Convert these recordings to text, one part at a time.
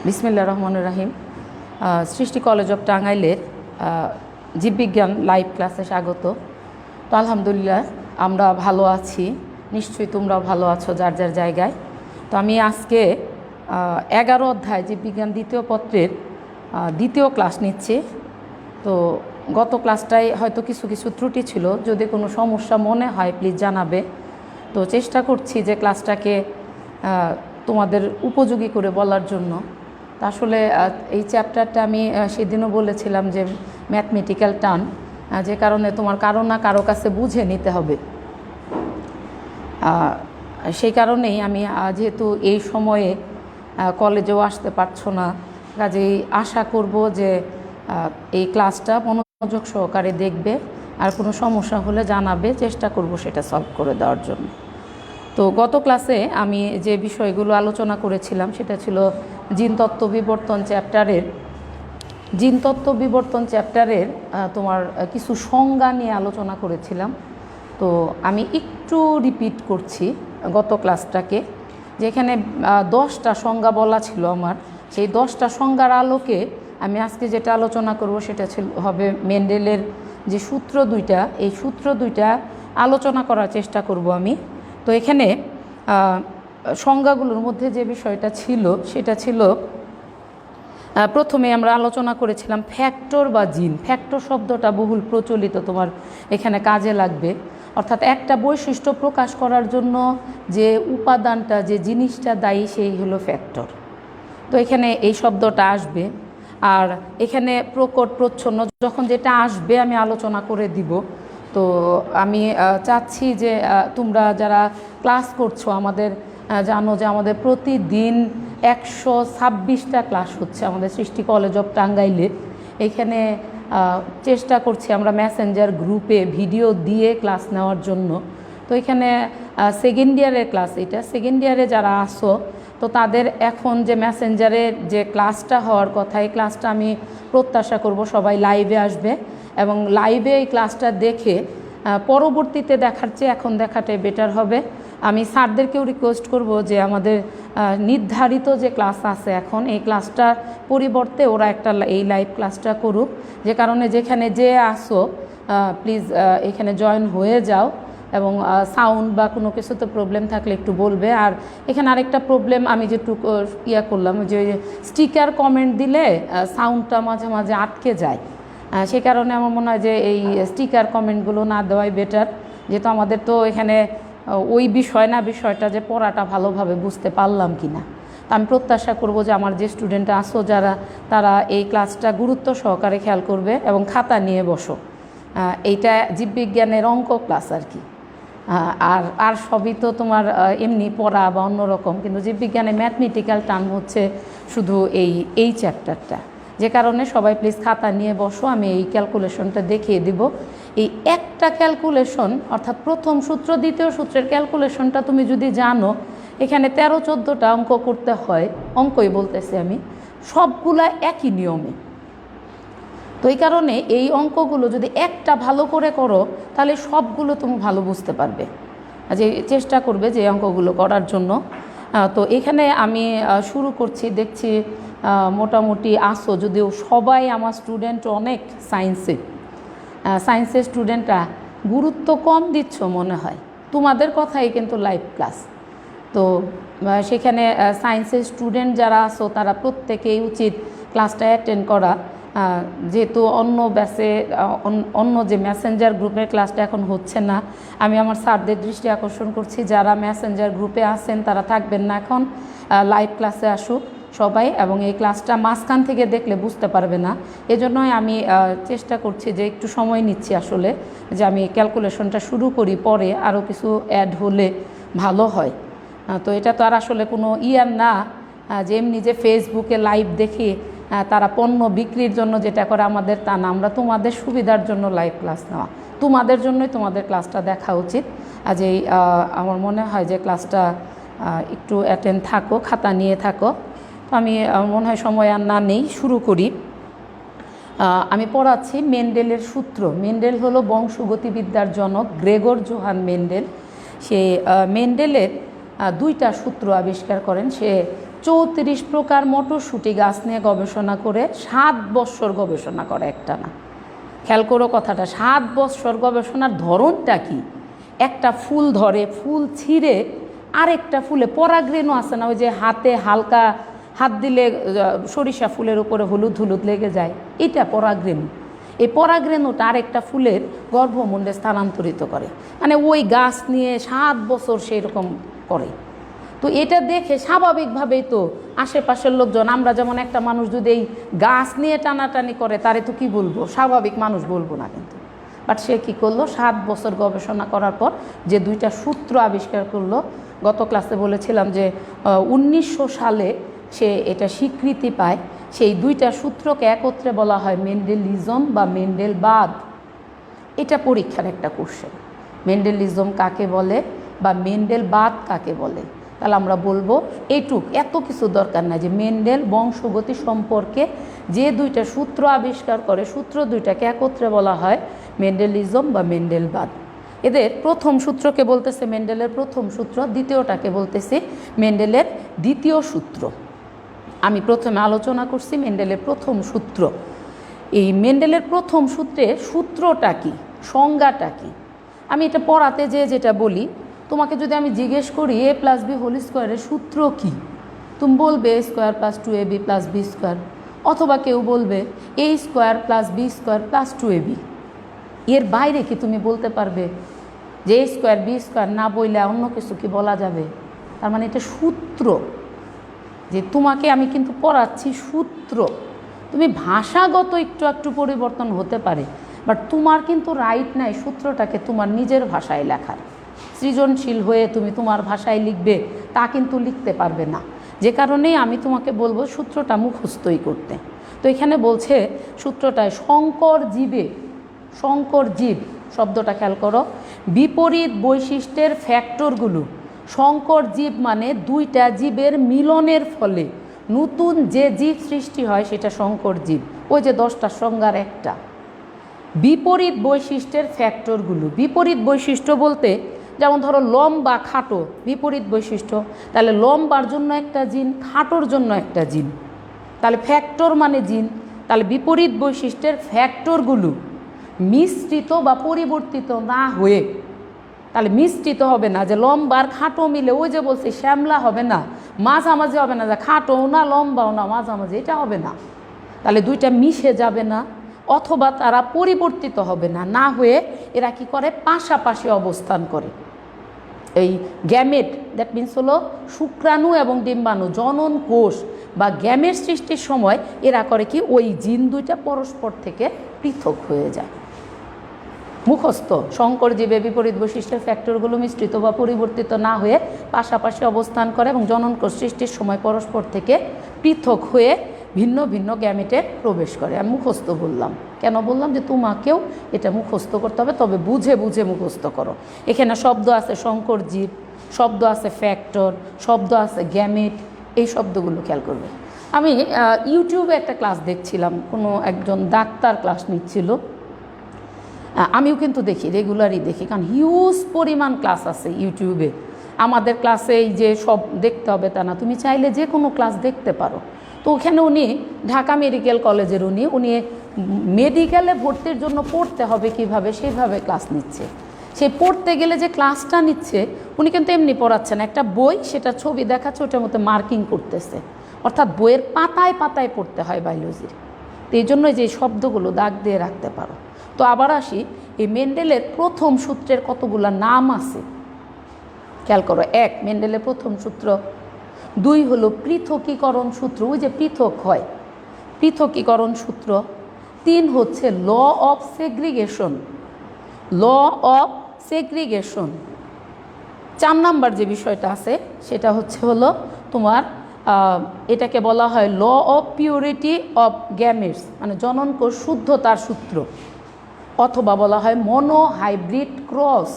বিসমিল্লাহির রহমানির রহিম। সৃষ্টি কলেজ অফ টাঙ্গাইলের জীববিজ্ঞান লাইভ ক্লাসে স্বাগত। তো আলহামদুলিল্লাহ আমরা ভালো আছি, নিশ্চয়ই তোমরাও ভালো আছো যার যার জায়গায়। তো আমি আজকে 11 অধ্যায় জীববিজ্ঞান দ্বিতীয় পত্রের দ্বিতীয় ক্লাস নিচ্ছি। তো গত ক্লাসটায় হয়তো কিছু কিছু ত্রুটি ছিল, যদি কোনো সমস্যা মনে হয় প্লিজ জানাবে। তো চেষ্টা করছি যে ক্লাসটাকে তোমাদের উপযোগী করে বলার জন্য। তা আসলে এই চ্যাপ্টারটা আমি সেদিনও বলেছিলাম যে ম্যাথমেটিক্যাল টার্ম, যে কারণে তোমার কারো না কারো কাছে বুঝে নিতে হবে। সেই কারণেই আমি যেহেতু এই সময়ে কলেজেও আসতে পারছো না, কাজেই আশা করব যে এই ক্লাসটা মনোযোগ সহকারে দেখবে, আর কোনো সমস্যা হলে জানাবে, চেষ্টা করব সেটা সলভ করে দেওয়ার জন্য। তো গত ক্লাসে আমি যে বিষয়গুলো আলোচনা করেছিলাম সেটা ছিল জিনতত্ত্ব বিবর্তন চ্যাপ্টারের তোমার কিছু সংজ্ঞা নিয়ে আলোচনা করেছিলাম। তো আমি একটু রিপিট করছি গত ক্লাসটাকে, যেখানে 10টা সংজ্ঞা বলা ছিল আমার। সেই 10টা সংজ্ঞার আলোকে আমি আজকে যেটা আলোচনা করব সেটা হবে মেন্ডেলের যে সূত্র দুইটা, এই সূত্র দুইটা আলোচনা করার চেষ্টা করব আমি। তো এখানে সংজ্ঞাগুলোর মধ্যে যে বিষয়টা ছিল সেটা ছিল, প্রথমে আমরা আলোচনা করেছিলাম ফ্যাক্টর বা জিন। ফ্যাক্টর শব্দটা বহুল প্রচলিত, তোমার এখানে কাজে লাগবে। অর্থাৎ একটা বৈশিষ্ট্য প্রকাশ করার জন্য যে উপাদানটা, যে জিনিসটা দায়ী, সেই হলো ফ্যাক্টর। তো এখানে এই শব্দটা আসবে। আর এখানে প্রকট প্রচ্ছন্ন যখন যেটা আসবে আমি আলোচনা করে দিব। তো আমি চাচ্ছি যে তোমরা যারা ক্লাস করছো, আমাদের জানো যে আমাদের প্রতিদিন 126টা ক্লাস হচ্ছে আমাদের সৃষ্টি কলেজ অফ টাঙ্গাইলে। এখানে চেষ্টা করছি আমরা মেসেঞ্জার গ্রুপে ভিডিও দিয়ে ক্লাস নেওয়ার জন্য। তো এখানে সেকেন্ড ইয়ারের ক্লাস, এটা সেকেন্ড ইয়ারে যারা আসো, তো তাদের এখন যে মেসেঞ্জারের যে ক্লাসটা হওয়ার কথা, এই ক্লাসটা আমি প্রত্যাশা করব সবাই লাইভে আসবে এবং লাইভে এই ক্লাসটা দেখে পরবর্তীতে দেখার চেয়ে এখন দেখাটাই বেটার হবে। আমি স্যারদেরকেও রিকোয়েস্ট করব যে আমাদের নির্ধারিত যে ক্লাস আছে এখন, এই ক্লাসটার পরিবর্তে ওরা একটা এই লাইভ ক্লাসটা করুক। যে কারণে যেখানে যে আসো প্লিজ এখানে জয়েন হয়ে যাও, এবং সাউন্ড বা কোনো কিছুতে প্রবলেম থাকলে একটু বলবে। আর এখানে আরেকটা প্রবলেম আমি যেটুকু করলাম, যে স্টিকার কমেন্ট দিলে সাউন্ডটা মাঝে মাঝে আটকে যায়। সে কারণে আমার মনে হয় যে এই স্টিকার কমেন্টগুলো না দেওয়াই বেটার, যেহেতু আমাদের তো এখানে ওই বিষয় না, বিষয়টা যে পড়াটা ভালোভাবে বুঝতে পারলাম কি না। তো আমি প্রত্যাশা করব যে আমার যে স্টুডেন্টরা আসো যারা, তারা এই ক্লাসটা গুরুত্ব সহকারে খেয়াল করবে এবং খাতা নিয়ে বসো। এইটা জীববিজ্ঞানের অঙ্ক ক্লাস আর কি। আর সবই তো তোমার এমনি পড়া বা অন্যরকম, কিন্তু জীববিজ্ঞানে ম্যাথমেটিক্যাল টার্ম হচ্ছে শুধু এই চ্যাপ্টারটা। যে কারণে সবাই প্লিজ খাতা নিয়ে বসো। আমি এই ক্যালকুলেশনটা দেখিয়ে দিব। এই একটা ক্যালকুলেশন, অর্থাৎ প্রথম সূত্র দ্বিতীয় সূত্রের ক্যালকুলেশনটা তুমি যদি জানো, এখানে 13-14টা অঙ্ক করতে হয়, অঙ্কই বলতেছি আমি, সবগুলা একই নিয়মে। তো এই কারণে এই অঙ্কগুলো যদি একটা ভালো করে করো তাহলে সবগুলো তুমি ভালো বুঝতে পারবে। যে চেষ্টা করবে যে অঙ্কগুলো করার জন্য। তো এখানে আমি শুরু করছি, দেখছি মোটামুটি আসো, যদিও সবাই আমার স্টুডেন্ট অনেক সায়েন্সের স্টুডেন্টরা গুরুত্ব কম দিচ্ছ মনে হয়, তোমাদের কথাই কিন্তু লাইভ ক্লাস। তো সেখানে সায়েন্সের স্টুডেন্ট যারা আসো তারা প্রত্যেকেই উচিত ক্লাসটা অ্যাটেন্ড করা, যেহেতু অন্য ব্যাচে অন্য যে মেসেঞ্জার গ্রুপের ক্লাসটা এখন হচ্ছে না। আমি আমার স্যারদের দৃষ্টি আকর্ষণ করছি, যারা মেসেঞ্জার গ্রুপে আছেন তারা থাকবেন না, এখন লাইভ ক্লাসে আসুক সবাই। এবং এই ক্লাসটা মাঝখান থেকে দেখলে বুঝতে পারবে না, এজন্যই আমি চেষ্টা করছি যে একটু সময় নিচ্ছি আসলে, যে আমি ক্যালকুলেশনটা শুরু করি, পরে আরও কিছু অ্যাড হলে ভালো হয়। তো এটা তো আর আসলে কোনো না যে এমনি যে ফেসবুকে লাইভ দেখি তারা পণ্য বিক্রির জন্য যেটা করে, আমাদের তা না। আমরা তোমাদের সুবিধার জন্য লাইভ ক্লাস নেওয়া, তোমাদের জন্যই তোমাদের ক্লাসটা দেখা উচিত। আজ এই আমার মনে হয় যে ক্লাসটা একটু অ্যাটেন্ড থাকো, খাতা নিয়ে থাকো। তো আমি মনে হয় সময় আর না নেই, শুরু করি। আমি পড়াচ্ছি মেন্ডেলের সূত্র। মেন্ডেল হলো বংশগতিবিদ্যার জনক গ্রেগর জোহান মেন্ডেল। সে মেন্ডেলের দুইটা সূত্র আবিষ্কার করেন। সে 34 প্রকার মটরশুঁটি গাছ নিয়ে গবেষণা করে 7 বৎসর গবেষণা করে একটানা। খেয়াল করো কথাটা, 7 বৎসর গবেষণার ধরনটা কি? একটা ফুল ধরে, ফুল ছিঁড়ে আরেকটা ফুলে পরাগরেণু আছে না, ওই যে হাতে হালকা হাত দিলে সরিষা ফুলের উপরে হলুদ হলুদ লেগে যায়, এটা পরাগরেণু। এই পরাগরেণুটা আরেকটা ফুলের গর্ভমুণ্ডে স্থানান্তরিত করে। মানে ওই গাছ নিয়ে 7 বছর সেই রকম করে। তো এটা দেখে স্বাভাবিকভাবেই তো আশেপাশের লোকজন, আমরা যেমন একটা মানুষ যদি এই গাছ নিয়ে টানাটানি করে তারে তো কি বলবো, স্বাভাবিক মানুষ বলবো না কিন্তু। বাট সে কী করলো, 7 বছর গবেষণা করার পর যে দুইটা সূত্র আবিষ্কার করলো, গত ক্লাসে বলেছিলাম যে 1900 সালে সে এটা স্বীকৃতি পায়। সেই দুইটা সূত্রকে একত্রে বলা হয় মেন্ডেলিজম বা মেন্ডেলবাদ। এটা পরীক্ষার একটা কোশ্চেন, মেন্ডেলিজম কাকে বলে বা মেন্ডেলবাদ কাকে বলে। তাহলে আমরা বলবো এইটুক, এত কিছু দরকার না যে মেন্ডেল বংশগতি সম্পর্কে যে দুইটা সূত্র আবিষ্কার করে, সূত্র দুইটাকে একত্রে বলা হয় মেন্ডেলিজম বা মেন্ডেলবাদ। এদের প্রথম সূত্রকে বলতেছে মেন্ডেলের প্রথম সূত্র, দ্বিতীয়টাকে বলতেছে মেন্ডেলের দ্বিতীয় সূত্র। আমি প্রথমে আলোচনা করছি মেন্ডেলের প্রথম সূত্র। এই মেন্ডেলের প্রথম সূত্রের সূত্রটা কি, সংজ্ঞাটা কি? আমি এটা পড়াতে যেটা বলি, তোমাকে যদি আমি জিজ্ঞেস করি a + b হোল স্কোয়ারের সূত্র কি, তুমি বলবে a² + 2ab + b², অথবা কেউ বলবে a² + b² + 2ab। এর বাইরে কি তুমি বলতে পারবে যে a² b² না বললে অন্য কিছু কি বলা যাবে? তার মানে এটা সূত্র, যে তোমাকে আমি কিন্তু পড়াচ্ছি সূত্র। তুমি ভাষাগত একটু পরিবর্তন হতে পারে, বাট তোমার কিন্তু রাইট নাই সূত্রটাকে তোমার নিজের ভাষায় লেখার। সৃজনশীল হয়ে তুমি তোমার ভাষায় লিখবে তা কিন্তু লিখতে পারবে না। যে কারণেই আমি তোমাকে বলবো সূত্রটা মুখস্থই করতে। তো এখানে বলছে সূত্রটায় শঙ্কর জীব শব্দটা খেয়াল করো, বিপরীত বৈশিষ্ট্যের ফ্যাক্টরগুলো। শঙ্কর জীব মানে দুইটা জীবের মিলনের ফলে নতুন যে জীব সৃষ্টি হয় সেটা শঙ্কর জীব। ওই যে 10টা সংজ্ঞার একটা। বিপরীত বৈশিষ্ট্যের ফ্যাক্টরগুলো, বিপরীত বৈশিষ্ট্য বলতে যেমন ধরো লম্বা খাটো বিপরীত বৈশিষ্ট্য, তাহলে লম্বার জন্য একটা জিন, খাটোর জন্য একটা জিন, তাহলে ফ্যাক্টর মানে জিন। তাহলে বিপরীত বৈশিষ্ট্যের ফ্যাক্টরগুলো মিশ্রিত বা পরিবর্তিত না হয়ে, তাহলে মিশ্রিত হবে না যে লম্বার খাটো মিলে, ওই যে বলছে শ্যামলা হবে না, মাঝামাঝি হবে না, যে খাটোও না লম্বাও না মাঝামাঝি, এটা হবে না। তাহলে দুইটা মিশে যাবে না, অথবা তারা পরিবর্তিত হবে না, না হয়ে এরা কি করে পাশাপাশি অবস্থান করে। এই গ্যামেট, দ্যাট মিনস হলো শুক্রাণু এবং ডিম্বাণু, জনন কোষ বা গ্যামেট সৃষ্টির সময় এরা করে কি, ওই জিন দুইটা পরস্পর থেকে পৃথক হয়ে যায়। মুখস্থ, শঙ্কর জীবে বিপরীত বৈশিষ্ট্যের ফ্যাক্টরগুলো মিশ্রিত বা পরিবর্তিত না হয়ে পাশাপাশি অবস্থান করে এবং জনন কোষ সৃষ্টির সময় পরস্পর থেকে পৃথক হয়ে ভিন্ন ভিন্ন গ্যামেটে প্রবেশ করে। আমি মুখস্থ বললাম, কেন বললাম যে তোমাকেও এটা মুখস্থ করতে হবে, তবে বুঝে বুঝে মুখস্থ করো। এখানে শব্দ আছে শঙ্কর জীব, শব্দ আছে ফ্যাক্টর, শব্দ আছে গ্যামেট, এই শব্দগুলো খেয়াল করবে। আমি ইউটিউবে একটা ক্লাস দেখছিলাম, কোনো একজন ডাক্তার ক্লাস নিচ্ছিল। আমিও কিন্তু দেখি, রেগুলারই দেখি, কারণ হিউজ পরিমাণ ক্লাস আছে ইউটিউবে। আমাদের ক্লাসে এই যে সব দেখতে হবে তা না, তুমি চাইলে যে কোনো ক্লাস দেখতে পারো। তো ওখানে উনি ঢাকা মেডিকেল কলেজের উনি মেডিকেলে ভর্তির জন্য পড়তে হবে কিভাবে সেইভাবে ক্লাস নিচ্ছে। সে পড়তে গেলে যে ক্লাসটা নিচ্ছে উনি কিন্তু এমনি পড়াচ্ছেন, একটা বই সেটা ছবি দেখাচ্ছে, ওটার মধ্যে মার্কিং করতেছে, অর্থাৎ বইয়ের পাতায় পাতায় পড়তে হয় বায়োলজির। তো এই জন্য যে শব্দগুলো দাগ দিয়ে রাখতে পারো। তো আবার আসি, এই মেন্ডেলের প্রথম সূত্রের কতগুলো নাম আছে খেয়াল করো। 1 মেন্ডেলের প্রথম সূত্র, 2 হলো পৃথকীকরণ সূত্র, ওই যে পৃথক হয় পৃথকীকরণ সূত্র, 3 হচ্ছে ল অফ সেগ্রিগেশন, 4 নাম্বার যে বিষয়টা আছে সেটা হলো তোমার এটাকে বলা হয় law of purity of gametes, মানে জনন কোষ শুদ্ধতার সূত্র, অথবা বলা হয় মনোহাইব্রিড ক্রস।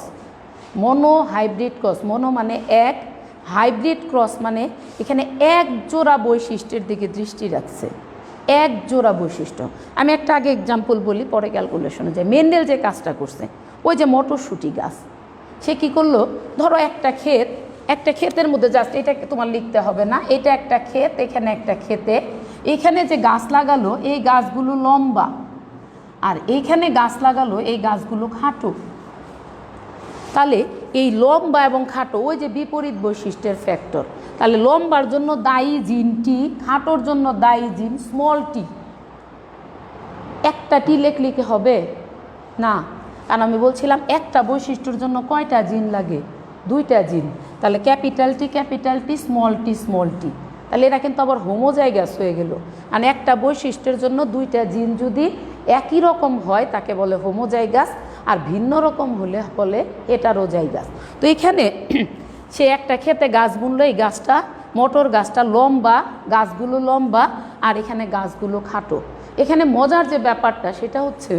মনো মানে এক, হাইব্রিড ক্রস মানে এখানে এক জোড়া বৈশিষ্ট্যের দিকে দৃষ্টি রাখছে। এক জোড়া বৈশিষ্ট্য। আমি একটা আগে এক্সাম্পল বলি, পরে ক্যালকুলেশনে যাই। মেন্ডেল যে কাজটা করছে, ওই যে মটরশুঁটি গাছ, সে কি করলো, ধরো একটা ক্ষেতের মধ্যে, জাস্ট এটা তোমার লিখতে হবে না, এটা একটা ক্ষেত, এখানে একটা ক্ষেতে এখানে যে গাছ লাগালো এই গাছগুলো লম্বা, আর এইখানে গাছ লাগালো এই গাছগুলো খাটো। তাহলে এই লম্বা এবং খাটো ওই যে বিপরীত বৈশিষ্ট্যের ফ্যাক্টর। তাহলে লম্বার জন্য দায়ী জিন টি, খাটোর জন্য দায়ী জিন স্মল টি। একটা টি লিখলে কি হবে না? কারণ আমি বলছিলাম একটা বৈশিষ্ট্যের জন্য কয়টা জিন লাগে? দুইটা জিন। তাহলে ক্যাপিটাল টি স্মল টি। তাহলে এটা কিন্তু আবার হোমোজাইগাস হয়ে গেল। আর একটা বৈশিষ্ট্যের জন্য দুইটা জিন যদি একই রকম হয় তাকে বলে হোমোজাইগাস, আর ভিন্ন রকম হলে বলে হেটারোজাইগাস। তো এখানে সে একটা ক্ষেতে গাছ বুনলো, এই গাছটা মটর গাছটা লম্বা, গাছগুলো লম্বা, আর এখানে গাছগুলো খাটো। এখানে মজার যে ব্যাপারটা সেটা হচ্ছে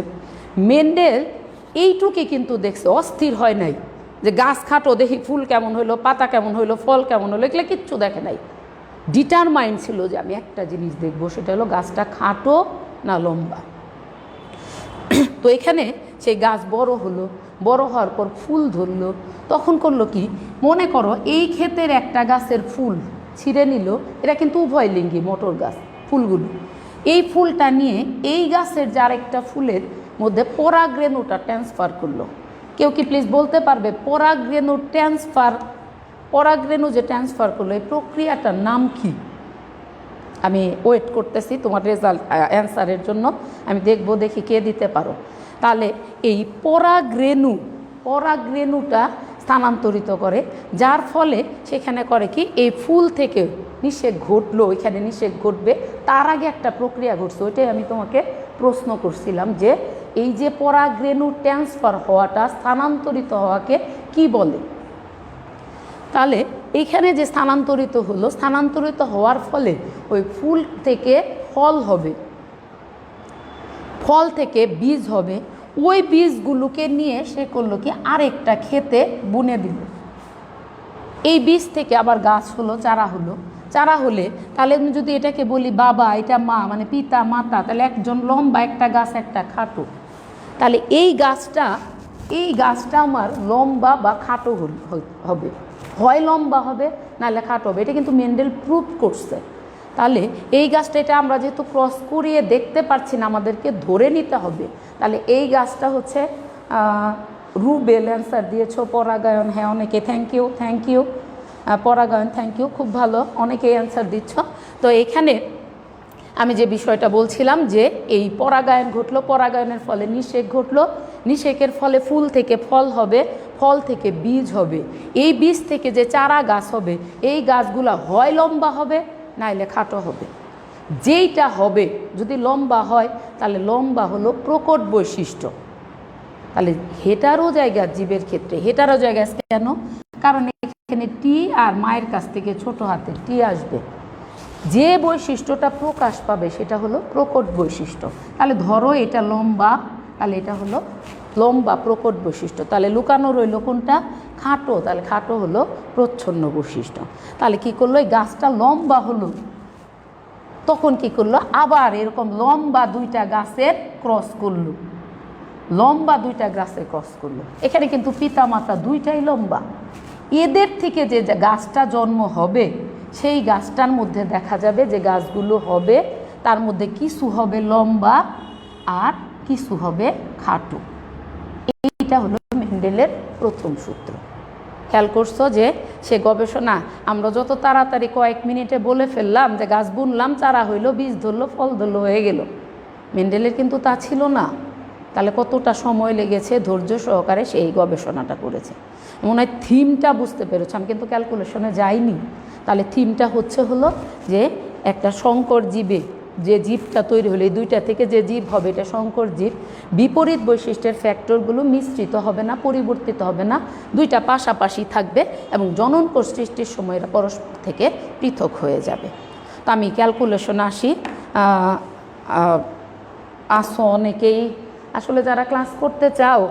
মেন্ডেল এইটুকুই কিন্তু দেখছে, অস্থির হয় নাই যে গাছ খাটো দেখি ফুল কেমন হইলো, পাতা কেমন হইলো, ফল কেমন হইলো, এগুলো কিচ্ছু দেখে নাই। ডিটারমাইন্ড ছিল যে আমি একটা জিনিস দেখবো, সেটা হলো গাছটা খাটো না লম্বা। তো এখানে সেই গাছ বড় হলো, বড় হওয়ার পর ফুল ধরলো, তখন করলো কি, মনে করো এই ক্ষেতের একটা গাছের ফুল ছিঁড়ে নিল, এটা কিন্তু উভয় লিঙ্গি মটর গাছ, ফুলগুলো, এই ফুলটা নিয়ে এই গাছের যার একটা ফুলের মধ্যে পরাগরেণুটা ট্রান্সফার করলো। কেউ কি প্লিজ বলতে পারবে পরাগরেণু যে ট্রান্সফার করলো এই প্রক্রিয়াটার নাম কি? আমি ওয়েট করতেছি তোমার রেজাল্ট অ্যান্সারের জন্য, আমি দেখব দেখি কে দিতে পারো। তাহলে এই পরাগরেণুটা স্থানান্তরিত করে, যার ফলে সেখানে করে কি, এই ফুল থেকে নিষেক ঘটলো, এখানে নিষেক ঘটবে তার আগে একটা প্রক্রিয়া ঘটছে। ওইটাই আমি তোমাকে প্রশ্ন করছিলাম যে এই যে পরাগরেণু ট্রান্সফার হওয়াটা, স্থানান্তরিত হওয়াকে কি বলে? তাহলে এইখানে যে স্থানান্তরিত হলো, স্থানান্তরিত হওয়ার ফলে ওই ফুল থেকে ফল হবে, ফল থেকে বীজ হবে, ওই বীজগুলোকে নিয়ে সে করলো কি আরেকটা ক্ষেতে বুনে দিল। এই বীজ থেকে আবার গাছ হলো, চারা হলে তাহলে আমি যদি এটাকে বলি বাবা, এটা মা, মানে পিতা মাতা, তাহলে একজন লম্বা, একটা গাছ একটা খাটো। তাহলে এই গাছটা আমার লম্বা বা খাটো হবে, হয় লম্বা হবে নাহলে খাটো হবে। এটা কিন্তু মেন্ডেল প্রুভ করছে। তাহলে এই গাছটা, এটা আমরা যেহেতু ক্রস করিয়ে দেখতে পারছি না, আমাদেরকে ধরে নিতে হবে। তাহলে এই গাছটা হচ্ছে রুবেল অ্যান্সার দিয়েছো, পরাগায়ন, হ্যাঁ অনেকে থ্যাংক ইউ পরাগায়ন, থ্যাংক ইউ, খুব ভালো, অনেকেই অ্যান্সার দিচ্ছ। তো এখানে আমি যে বিষয়টা বলছিলাম যে এই পরাগায়ন ঘটলো, পরাগায়নের ফলে নিষেক ঘটলো, নিষেকের ফলে ফুল থেকে ফল হবে, ফল থেকে বীজ হবে, এই বীজ থেকে যে চারা গাছ হবে, এই গাছগুলা হয় লম্বা হবে নাইলে খাটো হবে। যেইটা হবে, যদি লম্বা হয় তাহলে লম্বা হলো প্রকট বৈশিষ্ট্য। তাহলে হেটারোজাইগাস জীবের ক্ষেত্রে, হেটারোজাইগাস কেন? কারণ এখানে টি আর মায়ের কাছ থেকে ছোট হাতে টি আসবে, যে বৈশিষ্ট্যটা প্রকাশ পাবে সেটা হলো প্রকট বৈশিষ্ট্য। তাহলে ধরো এটা লম্বা, তাহলে এটা হলো লম্বা প্রকট বৈশিষ্ট্য। তাহলে লুকানো রইল কোনটা? খাটো। তাহলে খাটো হলো প্রচ্ছন্ন বৈশিষ্ট্য। তাহলে কি করলো, এই গাছটা লম্বা হলো, তখন কি করলো, আবার এরকম লম্বা দুইটা গাছের ক্রস করলো, এখানে কিন্তু পিতা মাতা দুইটাই লম্বা। এদের থেকে যে গাছটা জন্ম হবে, সেই গাছটার মধ্যে দেখা যাবে যে গাছগুলো হবে, তার মধ্যে কিছু হবে লম্বা আর কিছু হবে খাটো। এইটা হলো মেন্ডেলের প্রথম সূত্র। খেয়াল করছো যে সে গবেষণা আমরা যত তাড়াতাড়ি কয়েক মিনিটে বলে ফেললাম যে গাছ বুনলাম, চারা হইলো, বীজ ধরলো, ফল ধরলো, হয়ে গেল। মেন্ডেলের কিন্তু তা ছিল না। তাহলে কতটা সময় লেগেছে, ধৈর্য সহকারে সেই গবেষণাটা করেছে। মনে হয় থিমটা বুঝতে পেরেছে, আমি কিন্তু ক্যালকুলেশনে যাইনি। তাহলে থিমটা হলো যে একটা সংকর জীবে যে জীবটা তৈরি হলো, এই দুইটা থেকে যে জীব হবে এটা সংকর জীব, বিপরীত বৈশিষ্ট্যের ফ্যাক্টরগুলো মিশ্রিত হবে না, পরিবর্তিত হবে না, দুইটা পাশাপাশি থাকবে এবং জনন কোষ সৃষ্টির সময় এরা পরস্পর থেকে পৃথক হয়ে যাবে। তো আমি ক্যালকুলেশন আসি। আসো অনেকেই, আসলে যারা ক্লাস করতে চাও,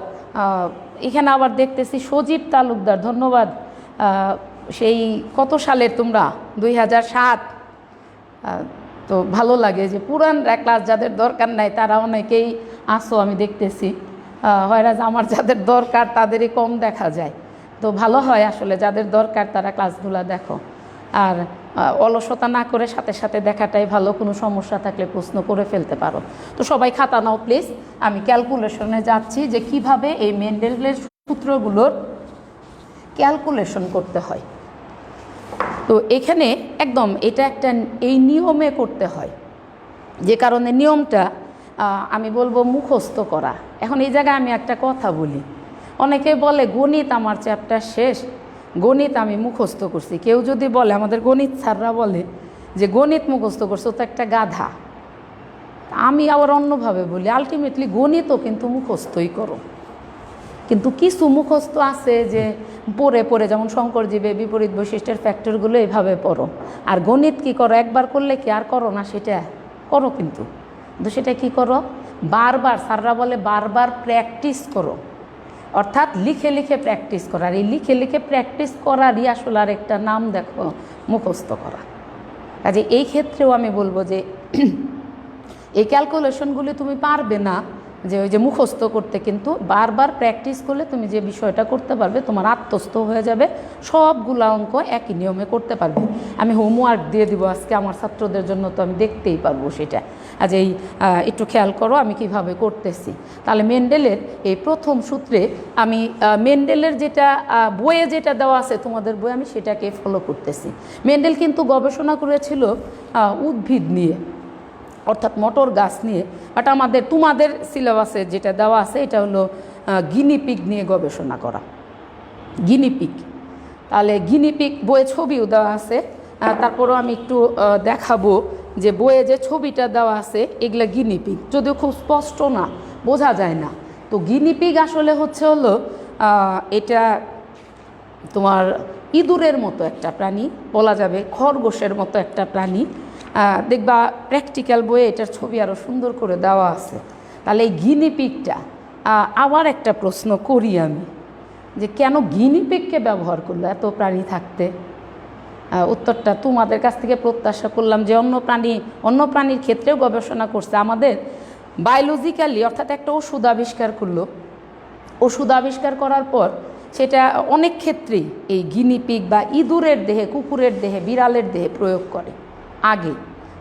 এখানে আবার দেখতেছি সজীব তালুকদার, ধন্যবাদ। সেই কত সালের তোমরা? 2007। তো ভালো লাগে যে পুরানরা ক্লাস যাদের দরকার নাই তারা অনেকেই আসো, আমি দেখতেছি হয়রাজ আমার যাদের দরকার তাদেরই কম দেখা যায়। তো ভালো হয় আসলে যাদের দরকার তারা ক্লাসগুলো দেখো, আর অলসতা না করে সাথে সাথে দেখাটাই ভালো। কোনো সমস্যা থাকলে প্রশ্ন করে ফেলতে পারো। তো সবাই খাতা নাও প্লিজ। আমি ক্যালকুলেশনে যাচ্ছি যে কিভাবে এই মেন্ডেলের সূত্রগুলোর ক্যালকুলেশন করতে হয়। তো এখানে একদম এটা একটা এই নিয়মে করতে হয়, যে কারণে নিয়মটা আমি বলবো মুখস্থ করা। এখন এই জায়গায় আমি একটা কথা বলি, অনেকে বলে গণিত আমার চ্যাপ্টার শেষ, গণিত আমি মুখস্থ করছি। কেউ যদি বলে, আমাদের গণিত স্যাররা বলে যে গণিত মুখস্থ করছো তো একটা গাধা। আমি আবার অন্যভাবে বলি, আলটিমেটলি গণিতও কিন্তু মুখস্থই করো, কিন্তু কিছু মুখস্থ আছে যে পড়ে পড়ে, যেমন শঙ্করজীবে বিপরীত বৈশিষ্ট্যের ফ্যাক্টরগুলো এইভাবে পড়ো। আর গণিত কি করো, একবার করলে কি আর করো না, সেটা করো, কিন্তু সেটা কি করো বারবার, স্যাররা বলে বারবার প্র্যাকটিস করো, অর্থাৎ লিখে লিখে প্র্যাকটিস করা। আর এই লিখে লিখে প্র্যাকটিস করারই আসলে আর একটা নাম দেখো মুখস্থ করা। কাজে এই ক্ষেত্রেও আমি বলবো যে এই ক্যালকুলেশনগুলি তুমি পারবে না যে ওই যে মুখস্থ করতে, কিন্তু বারবার প্র্যাকটিস করলে তুমি যে বিষয়টা করতে পারবে, তোমার আত্মস্থ হয়ে যাবে, সবগুলো অঙ্ক একই নিয়মে করতে পারবে। আমি হোমওয়ার্ক দিয়ে দিব আজকে আমার ছাত্রদের জন্য, তো আমি দেখতেই পারবো সেটা। আজ এই একটু খেয়াল করো আমি কিভাবে করতেছি। তাহলে মেন্ডেলের এই প্রথম সূত্রে আমি মেন্ডেলের যেটা বইয়ে যেটা দেওয়া আছে তোমাদের বই, আমি সেটাকে ফলো করতেছি। মেন্ডেল কিন্তু গবেষণা করেছিল উদ্ভিদ নিয়ে, অর্থাৎ মটর গাছ নিয়ে, বাট আমাদের তোমাদের সিলেবাসে যেটা দেওয়া আছে এটা হলো গিনিপিগ নিয়ে গবেষণা করা, গিনিপিগ। তাহলে গিনিপিগ বইয়ে ছবিও দেওয়া আছে, তারপরও আমি একটু দেখাবো যে বইয়ে যে ছবিটা দেওয়া আছে এগুলা গিনিপিগ, যদিও খুব স্পষ্ট না, বোঝা যায় না। তো গিনিপিগ আসলে হলো এটা তোমার ইঁদুরের মতো একটা প্রাণী বলা যাবে, খরগোশের মতো একটা প্রাণী। দেখবা প্র্যাকটিক্যাল বইয়ে এটার ছবি আরও সুন্দর করে দেওয়া আছে। তাহলে এই গিনিপিগটা আবার একটা প্রশ্ন করি আমি, যে কেন গিনিপিগকে ব্যবহার করলো এত প্রাণী থাকতে? উত্তরটা তোমাদের কাছ থেকে প্রত্যাশা করলাম যে অন্য প্রাণীর ক্ষেত্রেও গবেষণা করছে। আমাদের বায়োলজিক্যালি, অর্থাৎ একটা ওষুধ আবিষ্কার করলো, ওষুধ আবিষ্কার করার পর সেটা অনেক ক্ষেত্রেই এই গিনিপিগ বা ইঁদুরের দেহে, কুকুরের দেহে, বিড়ালের দেহে প্রয়োগ করে আগে।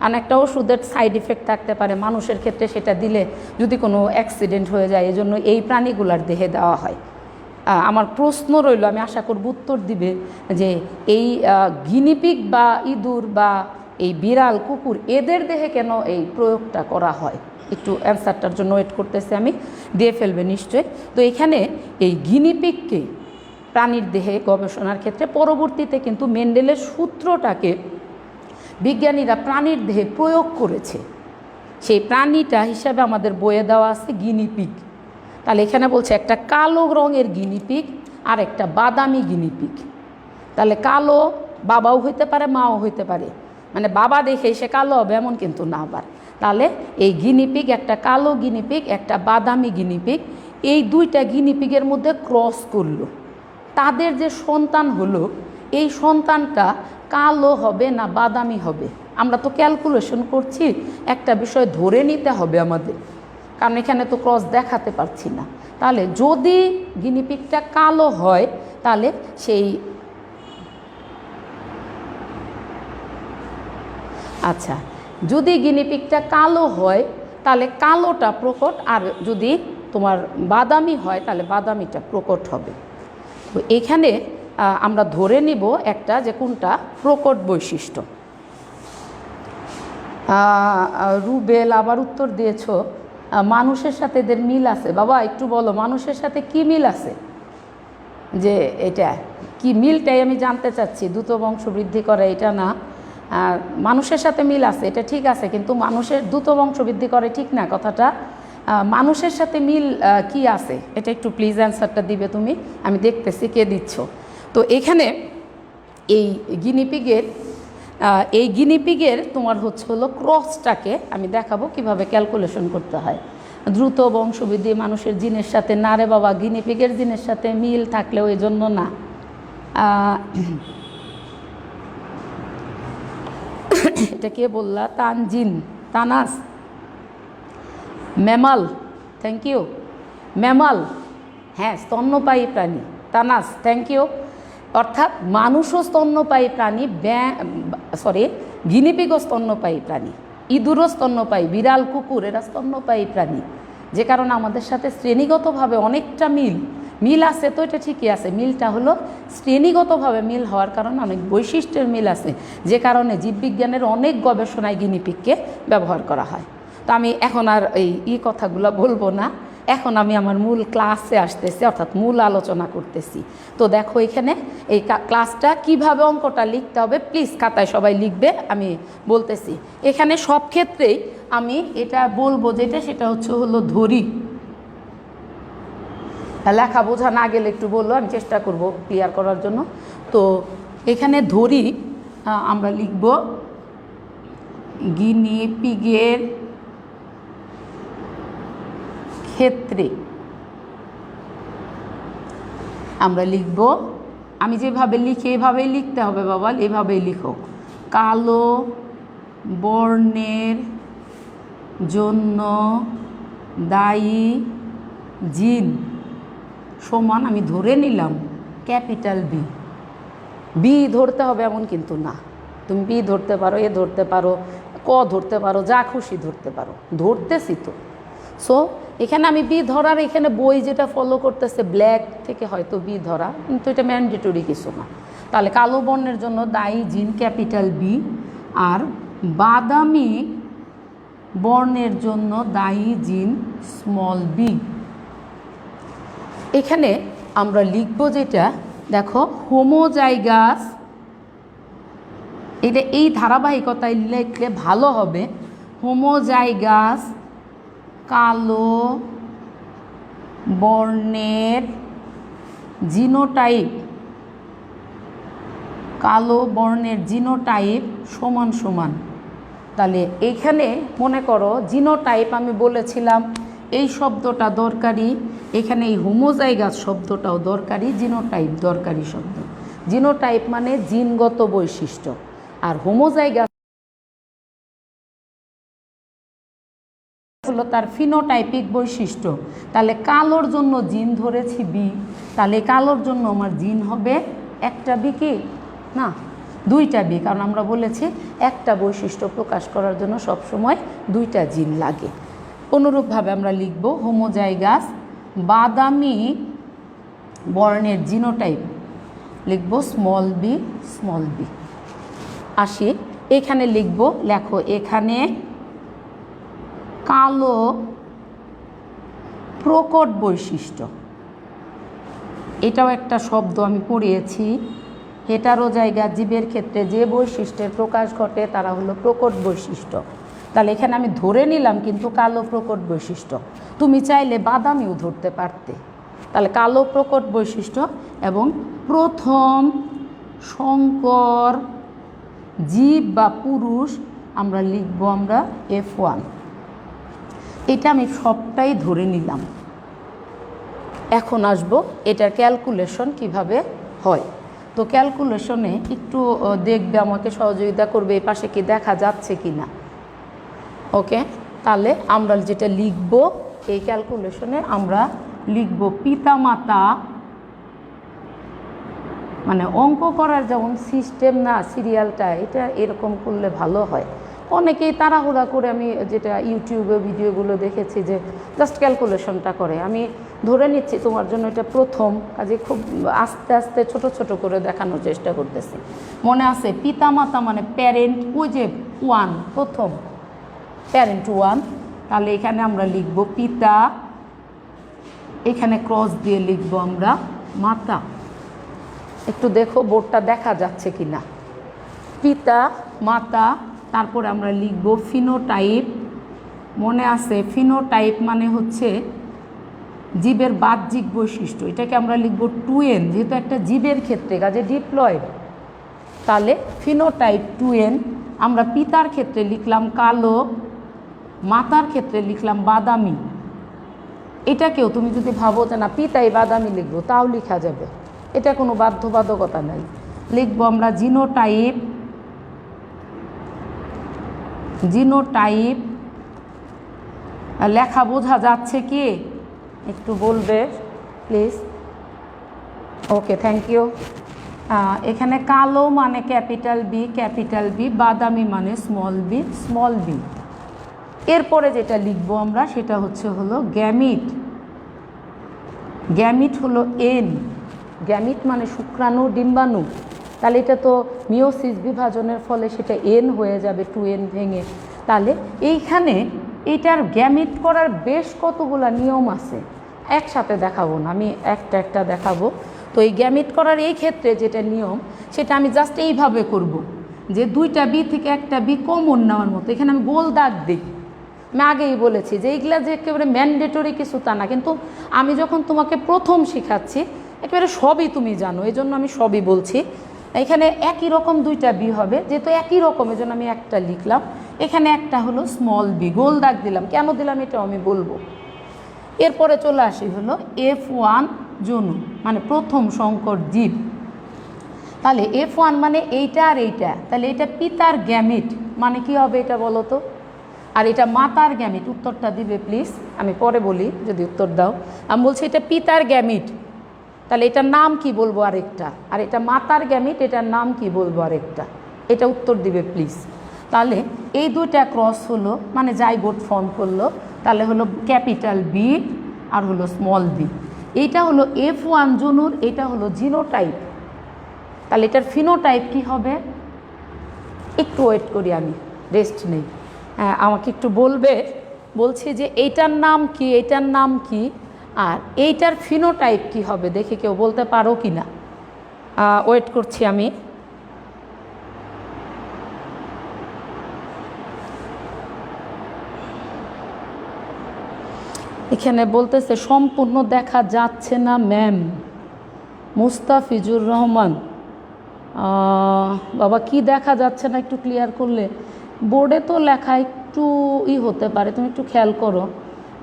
আর একটা ওষুধের সাইড ইফেক্ট থাকতে পারে, মানুষের ক্ষেত্রে সেটা দিলে যদি কোনো অ্যাক্সিডেন্ট হয়ে যায়, এজন্য এই প্রাণীগুলার দেহে দেওয়া হয়। আমার প্রশ্ন রইল, আমি আশা করব উত্তর দিবে, যে এই গিনিপিগ বা ইঁদুর বা এই বিড়াল, কুকুর, এদের দেহে কেন এই প্রয়োগটা করা হয়? একটু অ্যান্সারটার জন্য ওয়েট করতেছি, আমি দিয়ে ফেলবে নিশ্চয়ই। তো এখানে এই গিনিপিগকে প্রাণীর দেহে গবেষণার ক্ষেত্রে পরবর্তীতে কিন্তু মেন্ডেলের সূত্রটাকে বিজ্ঞানীরা প্রাণীর দেহে প্রয়োগ করেছে। সেই প্রাণীটা হিসাবে আমাদের বইয়ে দেওয়া আছে গিনিপিগ। তাহলে এখানে বলছে একটা কালো রঙের গিনিপিগ আর একটা বাদামি গিনিপিগ। তাহলে কালো বাবাও হইতে পারে, মাও হইতে পারে, মানে বাবা দেখে সে কালো হবে এমন কিন্তু না আবার। তাহলে এই গিনিপিগ, একটা কালো গিনিপিগ, একটা বাদামি গিনিপিগ, এই দুইটা গিনিপিগের মধ্যে ক্রস করলো, তাদের যে সন্তান হলো, এই সন্তানটা কালো হবে না বাদামি হবে? আমরা তো ক্যালকুলেশন করছি, একটা বিষয় ধরে নিতে হবে আমাদের, কারণ এখানে তো ক্রস দেখাতে পারছি না। তাহলে যদি গিনিপিগটা কালো হয়, তাহলে সেই যদি গিনিপিগটা কালো হয় তাহলে কালোটা প্রকট, আর যদি তোমার বাদামি হয় তাহলে বাদামিটা প্রকট হবে। তো এখানে আমরা ধরে নিব একটা, যে কোনটা প্রকট বৈশিষ্ট্য। রুবেল আবার উত্তর দিয়েছ, মানুষের সাথে এদের মিল আছে। বাবা একটু বলো, মানুষের সাথে কি মিল আছে? যে এটা কি মিলটাই আমি জানতে চাচ্ছি। দ্রুত বংশ বৃদ্ধি করে এটা না, মানুষের সাথে মিল আছে এটা ঠিক আছে, কিন্তু মানুষের দ্রুত বংশ বৃদ্ধি করে ঠিক না কথাটা। মানুষের সাথে মিল কি আছে এটা একটু প্লিজ অ্যান্সারটা দিবে তুমি, আমি দেখতেছি কে দিচ্ছ। তো এখানে এই গিনিপিগের তোমার হলো ক্রসটাকে আমি দেখাবো কিভাবে ক্যালকুলেশন করতে হয়। দ্রুত বংশবৃদ্ধি মানুষের জিনের সাথে না রে বাবা, গিনিপিগের জিনের সাথে মিল থাকলেও এই জন্য না। এটা কে বললা? Tanzin, Tanas, mammal, thank you. Mammal, হ্যাঁ স্তন্যপায়ী প্রাণী। Tanas, thank you. অর্থাৎ মানুষও স্তন্যপায়ী প্রাণী, গিনিপিগও স্তন্যপায়ী প্রাণী, ইঁদুরও স্তন্যপায়ী, বিড়াল, কুকুর এরা স্তন্যপায়ী প্রাণী। যে কারণে আমাদের সাথে শ্রেণীগতভাবে অনেকটা মিল আছে। তো এটা ঠিকই আছে, মিলটা হলো শ্রেণীগতভাবে মিল হওয়ার কারণে অনেক বৈশিষ্ট্যের মিল আছে, যে কারণে জীববিজ্ঞানের অনেক গবেষণায় গিনিপিগকে ব্যবহার করা হয়। তো আমি এখন আর এই কথাগুলো বলবো না, এখন আমি আমার মূল ক্লাসে আসতেছি, অর্থাৎ মূল আলোচনা করতেছি। তো দেখো এখানে এই ক্লাসটা কিভাবে অঙ্কটা লিখতে হবে, প্লিজ খাতায় সবাই লিখবে, আমি বলতেছি। এখানে সব ক্ষেত্রেই আমি এটা বলবো, সেটা হলো ধরি। লেখা বোঝা না গেলে একটু বললো, আমি চেষ্টা করব ক্লিয়ার করার জন্য। তো এখানে ধরি আমরা লিখব গিনিপিগের ক্ষেত্রে আমরা লিখব, আমি যেভাবে লিখি এভাবেই লিখতে হবে বাবা, এভাবেই লিখো। কালো বর্ণের জন্য দায়ী জিন সমান, আমি ধরে নিলাম ক্যাপিটাল বি ধরতে হবে এমন কিন্তু না, তুমি বি ধরতে পারো, এ ধরতে পারো, ক ধরতে পারো, যা খুশি ধরতে পারো, ধরতেছি তো। সো এখানে আমি বি ধরার, এখানে বই যেটা ফলো করতেছে ব্ল্যাক থেকে হয়তো বি ধরা, কিন্তু এটা ম্যান্ডেটরি কিছু না। তাহলে কালো বর্ণের জন্য দায়ী জিন ক্যাপিটাল বি, আর বাদামি বর্ণের জন্য দায়ী জিন স্মল বি। এখানে আমরা লিখব যেটা, দেখো হোমোজাইগাস, এটা এই ধারাবাহিকতায় লিখলে ভালো হবে। হোমোজাইগাস কালো বর্ণের জিনোটাইপ, কালো বর্ণের জিনোটাইপ সমান সমান। তাহলে এইখানে মনে করো জিনোটাইপ আমি বলেছিলাম এই শব্দটা দরকারি, এখানে এই হোমোজাইগাস শব্দটাও দরকারি, জিনোটাইপ দরকারি শব্দ। জিনোটাইপ মানে জিনগত বৈশিষ্ট্য, আর হোমোজাইগাস হলো তার ফিনোটাইপিক বৈশিষ্ট্য। তাহলে কালোর জন্য জিন ধরেছি বি, তাহলে কালোর জন্য আমার জিন হবে একটা বি, কি না দুইটা বি, কারণ আমরা বলেছি একটা বৈশিষ্ট্য প্রকাশ করার জন্য সবসময় দুইটা জিন লাগে। অনুরূপভাবে আমরা লিখব হোমোজাইগাস বাদামি বর্ণের জিনোটাইপ, লিখব স্মল বি। আসি এখানে লিখব, লেখো এখানে কালো প্রকট বৈশিষ্ট্য, এটাও একটা শব্দ আমি পড়িয়েছি। হেটারোজাইগাস জীবের ক্ষেত্রে যে বৈশিষ্ট্যের প্রকাশ ঘটে তারা হলো প্রকট বৈশিষ্ট্য। তাহলে এখানে আমি ধরে নিলাম কিন্তু কালো প্রকট বৈশিষ্ট্য, তুমি চাইলে বাদামিও ধরতে পারতে। তাহলে কালো প্রকট বৈশিষ্ট্য এবং প্রথম সংকর জীব বা পুরুষ আমরা লিখব আমরা F1। এটা আমি সবটাই ধরে নিলাম। এখন আসব এটার ক্যালকুলেশন কিভাবে হয়। তো ক্যালকুলেশনে একটু দেখবে, আমাকে সহযোগিতা করবে, এই পাশে কি দেখা যাচ্ছে কি না। ওকে, তাহলে আমরা যেটা লিখব এই ক্যালকুলেশনে আমরা লিখব পিতামাতা, মানে অঙ্ক করার যেমন সিস্টেম না সিরিয়ালটা, এটা এরকম করলে ভালো হয়। অনেকেই তাড়াহুড়া করে, আমি যেটা ইউটিউবে ভিডিওগুলো দেখেছি যে জাস্ট ক্যালকুলেশনটা করে। আমি ধরে নিচ্ছি তোমার জন্য এটা প্রথম কাজে, খুব আস্তে আস্তে ছোট ছোট করে দেখানোর চেষ্টা করতেছি। মনে আছে পিতামাতা মানে প্যারেন্ট, ওই যে 1 প্রথম প্যারেন্ট 1, তাহলে এখানে আমরা লিখব পিতা, এখানে ক্রস দিয়ে লিখব আমরা মাতা। একটু দেখো বোর্ডটা দেখা যাচ্ছে কি না। পিতা মাতা, তারপরে আমরা লিখব ফিনোটাইপ। মনে আছে ফিনোটাইপ মানে হচ্ছে জীবের বাহ্যিক বৈশিষ্ট্য, এটাকে আমরা লিখব 2n, যেহেতু একটা জীবের ক্ষেত্রে কাজে ডিপ্লয়েড। তাহলে ফিনোটাইপ 2n। আমরা পিতার ক্ষেত্রে লিখলাম কালো, মাতার ক্ষেত্রে লিখলাম বাদামি। এটাকেও তুমি যদি ভাবো যে না পিতাই বাদামি লিখবো, তাও লেখা যাবে, এটা কোনো বাধ্যবাধকতা নাই। লিখব আমরা জিনোটাইপ জিনোটাইপ লেখা বোঝা যাচ্ছে কি একটু বলবে প্লিজ? Okay, thank you. এখানে কালো মানে ক্যাপিটাল বি, বাদামি মানে স্মল বি। এরপরে যেটা লিখবো আমরা সেটা হলো গ্যামিট হলো এন। গ্যামিট মানে শুক্রাণু, ডিম্বাণু। তাহলে এটা তো মিওসিস বিভাজনের ফলে সেটা এন হয়ে যাবে, 2n ভেঙে। তাহলে এইখানে এইটার গ্যামিট করার বেশ কতগুলা নিয়ম আছে, একসাথে দেখাবো না, আমি একটা দেখাবো। তো এই গ্যামিট করার এই ক্ষেত্রে যেটা নিয়ম সেটা আমি জাস্ট এইভাবে করব, যে 2টা বি থেকে একটা বি কমন নেওয়ার মতো। এখানে আমি গোল দাগ দিই। আমি আগেই বলেছি যে এইগুলা যে একেবারে ম্যান্ডেটরি কিছু তা না, কিন্তু আমি যখন তোমাকে প্রথম শেখাচ্ছি একেবারে সবই তুমি জানো, এই জন্য আমি সবই বলছি। এখানে একই রকম 2টা বি হবে, যেহেতু একই রকম এই জন্য আমি একটা লিখলাম। এখানে একটা হলো স্মল বি, গোল দাগ দিলাম। কেন দিলাম এটাও আমি বলবো। এরপরে চলে আসি হলো F1 জনু, মানে প্রথম সংকর জীব। তাহলে F1 মানে এইটা আর এইটা, তাহলে এটা পিতার গ্যামিট, মানে কি হবে এটা বলো তো? আর এটা মাতার গ্যামিট। উত্তরটা দিবে প্লিজ, আমি পরে বলি যদি উত্তর দাও। আমি বলছি এটা পিতার গ্যামিট, তাহলে এটার নাম কি বলবো আরেকটা। আর এটা মাতার গ্যামিট, এটার নাম কি বলবো আরেকটা। এটা উত্তর দিবে প্লিজ। তাহলে এই 2টা ক্রস হলো, মানে জাইগোট ফর্ম করলো। তাহলে হলো ক্যাপিটাল বি আর হলো স্মল বি। এইটা হলো F1 জনুর, এটা হলো জিনোটাইপ। তাহলে এটার ফিনোটাইপ কি হবে? একটু ওয়েট করি, আমি রেস্ট নেই। হ্যাঁ, আমাকে একটু বলবে। বলছি যে এইটার নাম কি, এইটার নাম কি, আর এইটার ফিনোটাইপ কি হবে, দেখে কেউ বলতে পারো কি না? ওয়েট করছি আমি। এখানে বলতেছে সম্পূর্ণ দেখা যাচ্ছে না ম্যাম। মুস্তাফিজুর রহমান, বাবা কি দেখা যাচ্ছে না একটু ক্লিয়ার করলে। বোর্ডে তো লেখা একটু হতে পারে, তুমি একটু খেয়াল করো।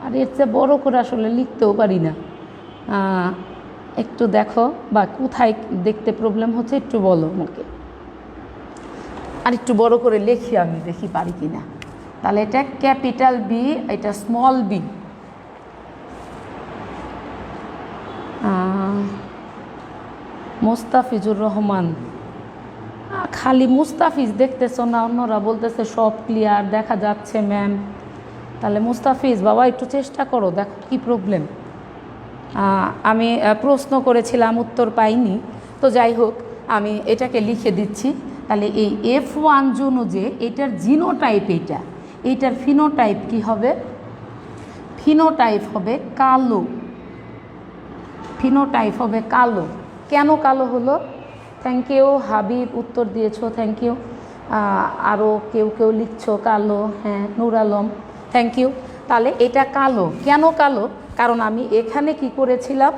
আর এর চেয়ে বড়ো করে আসলে লিখতেও পারি না, একটু দেখো, বা কোথায় দেখতে প্রবলেম হচ্ছে একটু বলো আমাকে। আর একটু বড় করে লিখি, আমি দেখি পারি কি না। তাহলে এটা ক্যাপিটাল বি, এটা স্মল বি। মুস্তাফিজুর রহমান, খালি মুস্তাফিজ দেখতেছো না, অন্যরা বলতেছে সব ক্লিয়ার দেখা যাচ্ছে ম্যাম। তাহলে মুস্তাফিজ বাবা একটু চেষ্টা করো, দেখো কি প্রবলেম। আমি প্রশ্ন করেছিলাম, উত্তর পাইনি। তো যাই হোক, আমি এটাকে লিখে দিচ্ছি। তাহলে এই F1 জনু যে এটার জিনোটাইপ, এইটার ফিনোটাইপ কি হবে? ফিনোটাইপ হবে কালো। ফিনোটাইপ হবে কালো। কেন কালো হলো? থ্যাংক ইউ হাবিব, উত্তর দিয়েছো, থ্যাংক ইউ। আরও কেউ লিখছো কালো, হ্যাঁ নূর আলম, থ্যাংক ইউ। তাহলে এটা কালো। কেন কালো? কারণ আমি এখানে কি করেছিলাম,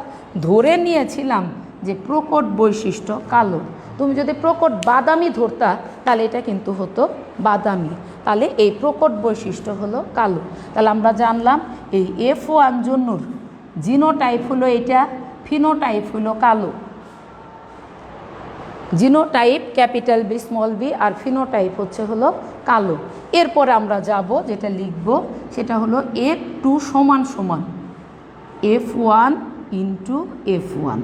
ধরে নিয়েছিলাম যে প্রকট বৈশিষ্ট্য কালো। তুমি যদি প্রকট বাদামি ধরতা তাহলে এটা কিন্তু হতো বাদামি। তাহলে এই প্রকট বৈশিষ্ট্য হলো কালো। তাহলে আমরা জানলাম এই F1 জন্যুর জিনোটাইপ হলো এটা, ফিনোটাইপ হলো কালো। Genotype capital B small B, আর ফিনোটাইপ হলো কালো। এরপরে আমরা যাব যেটা লিখব সেটা হলো F2 সমান সমান F1 ইন্টু F1।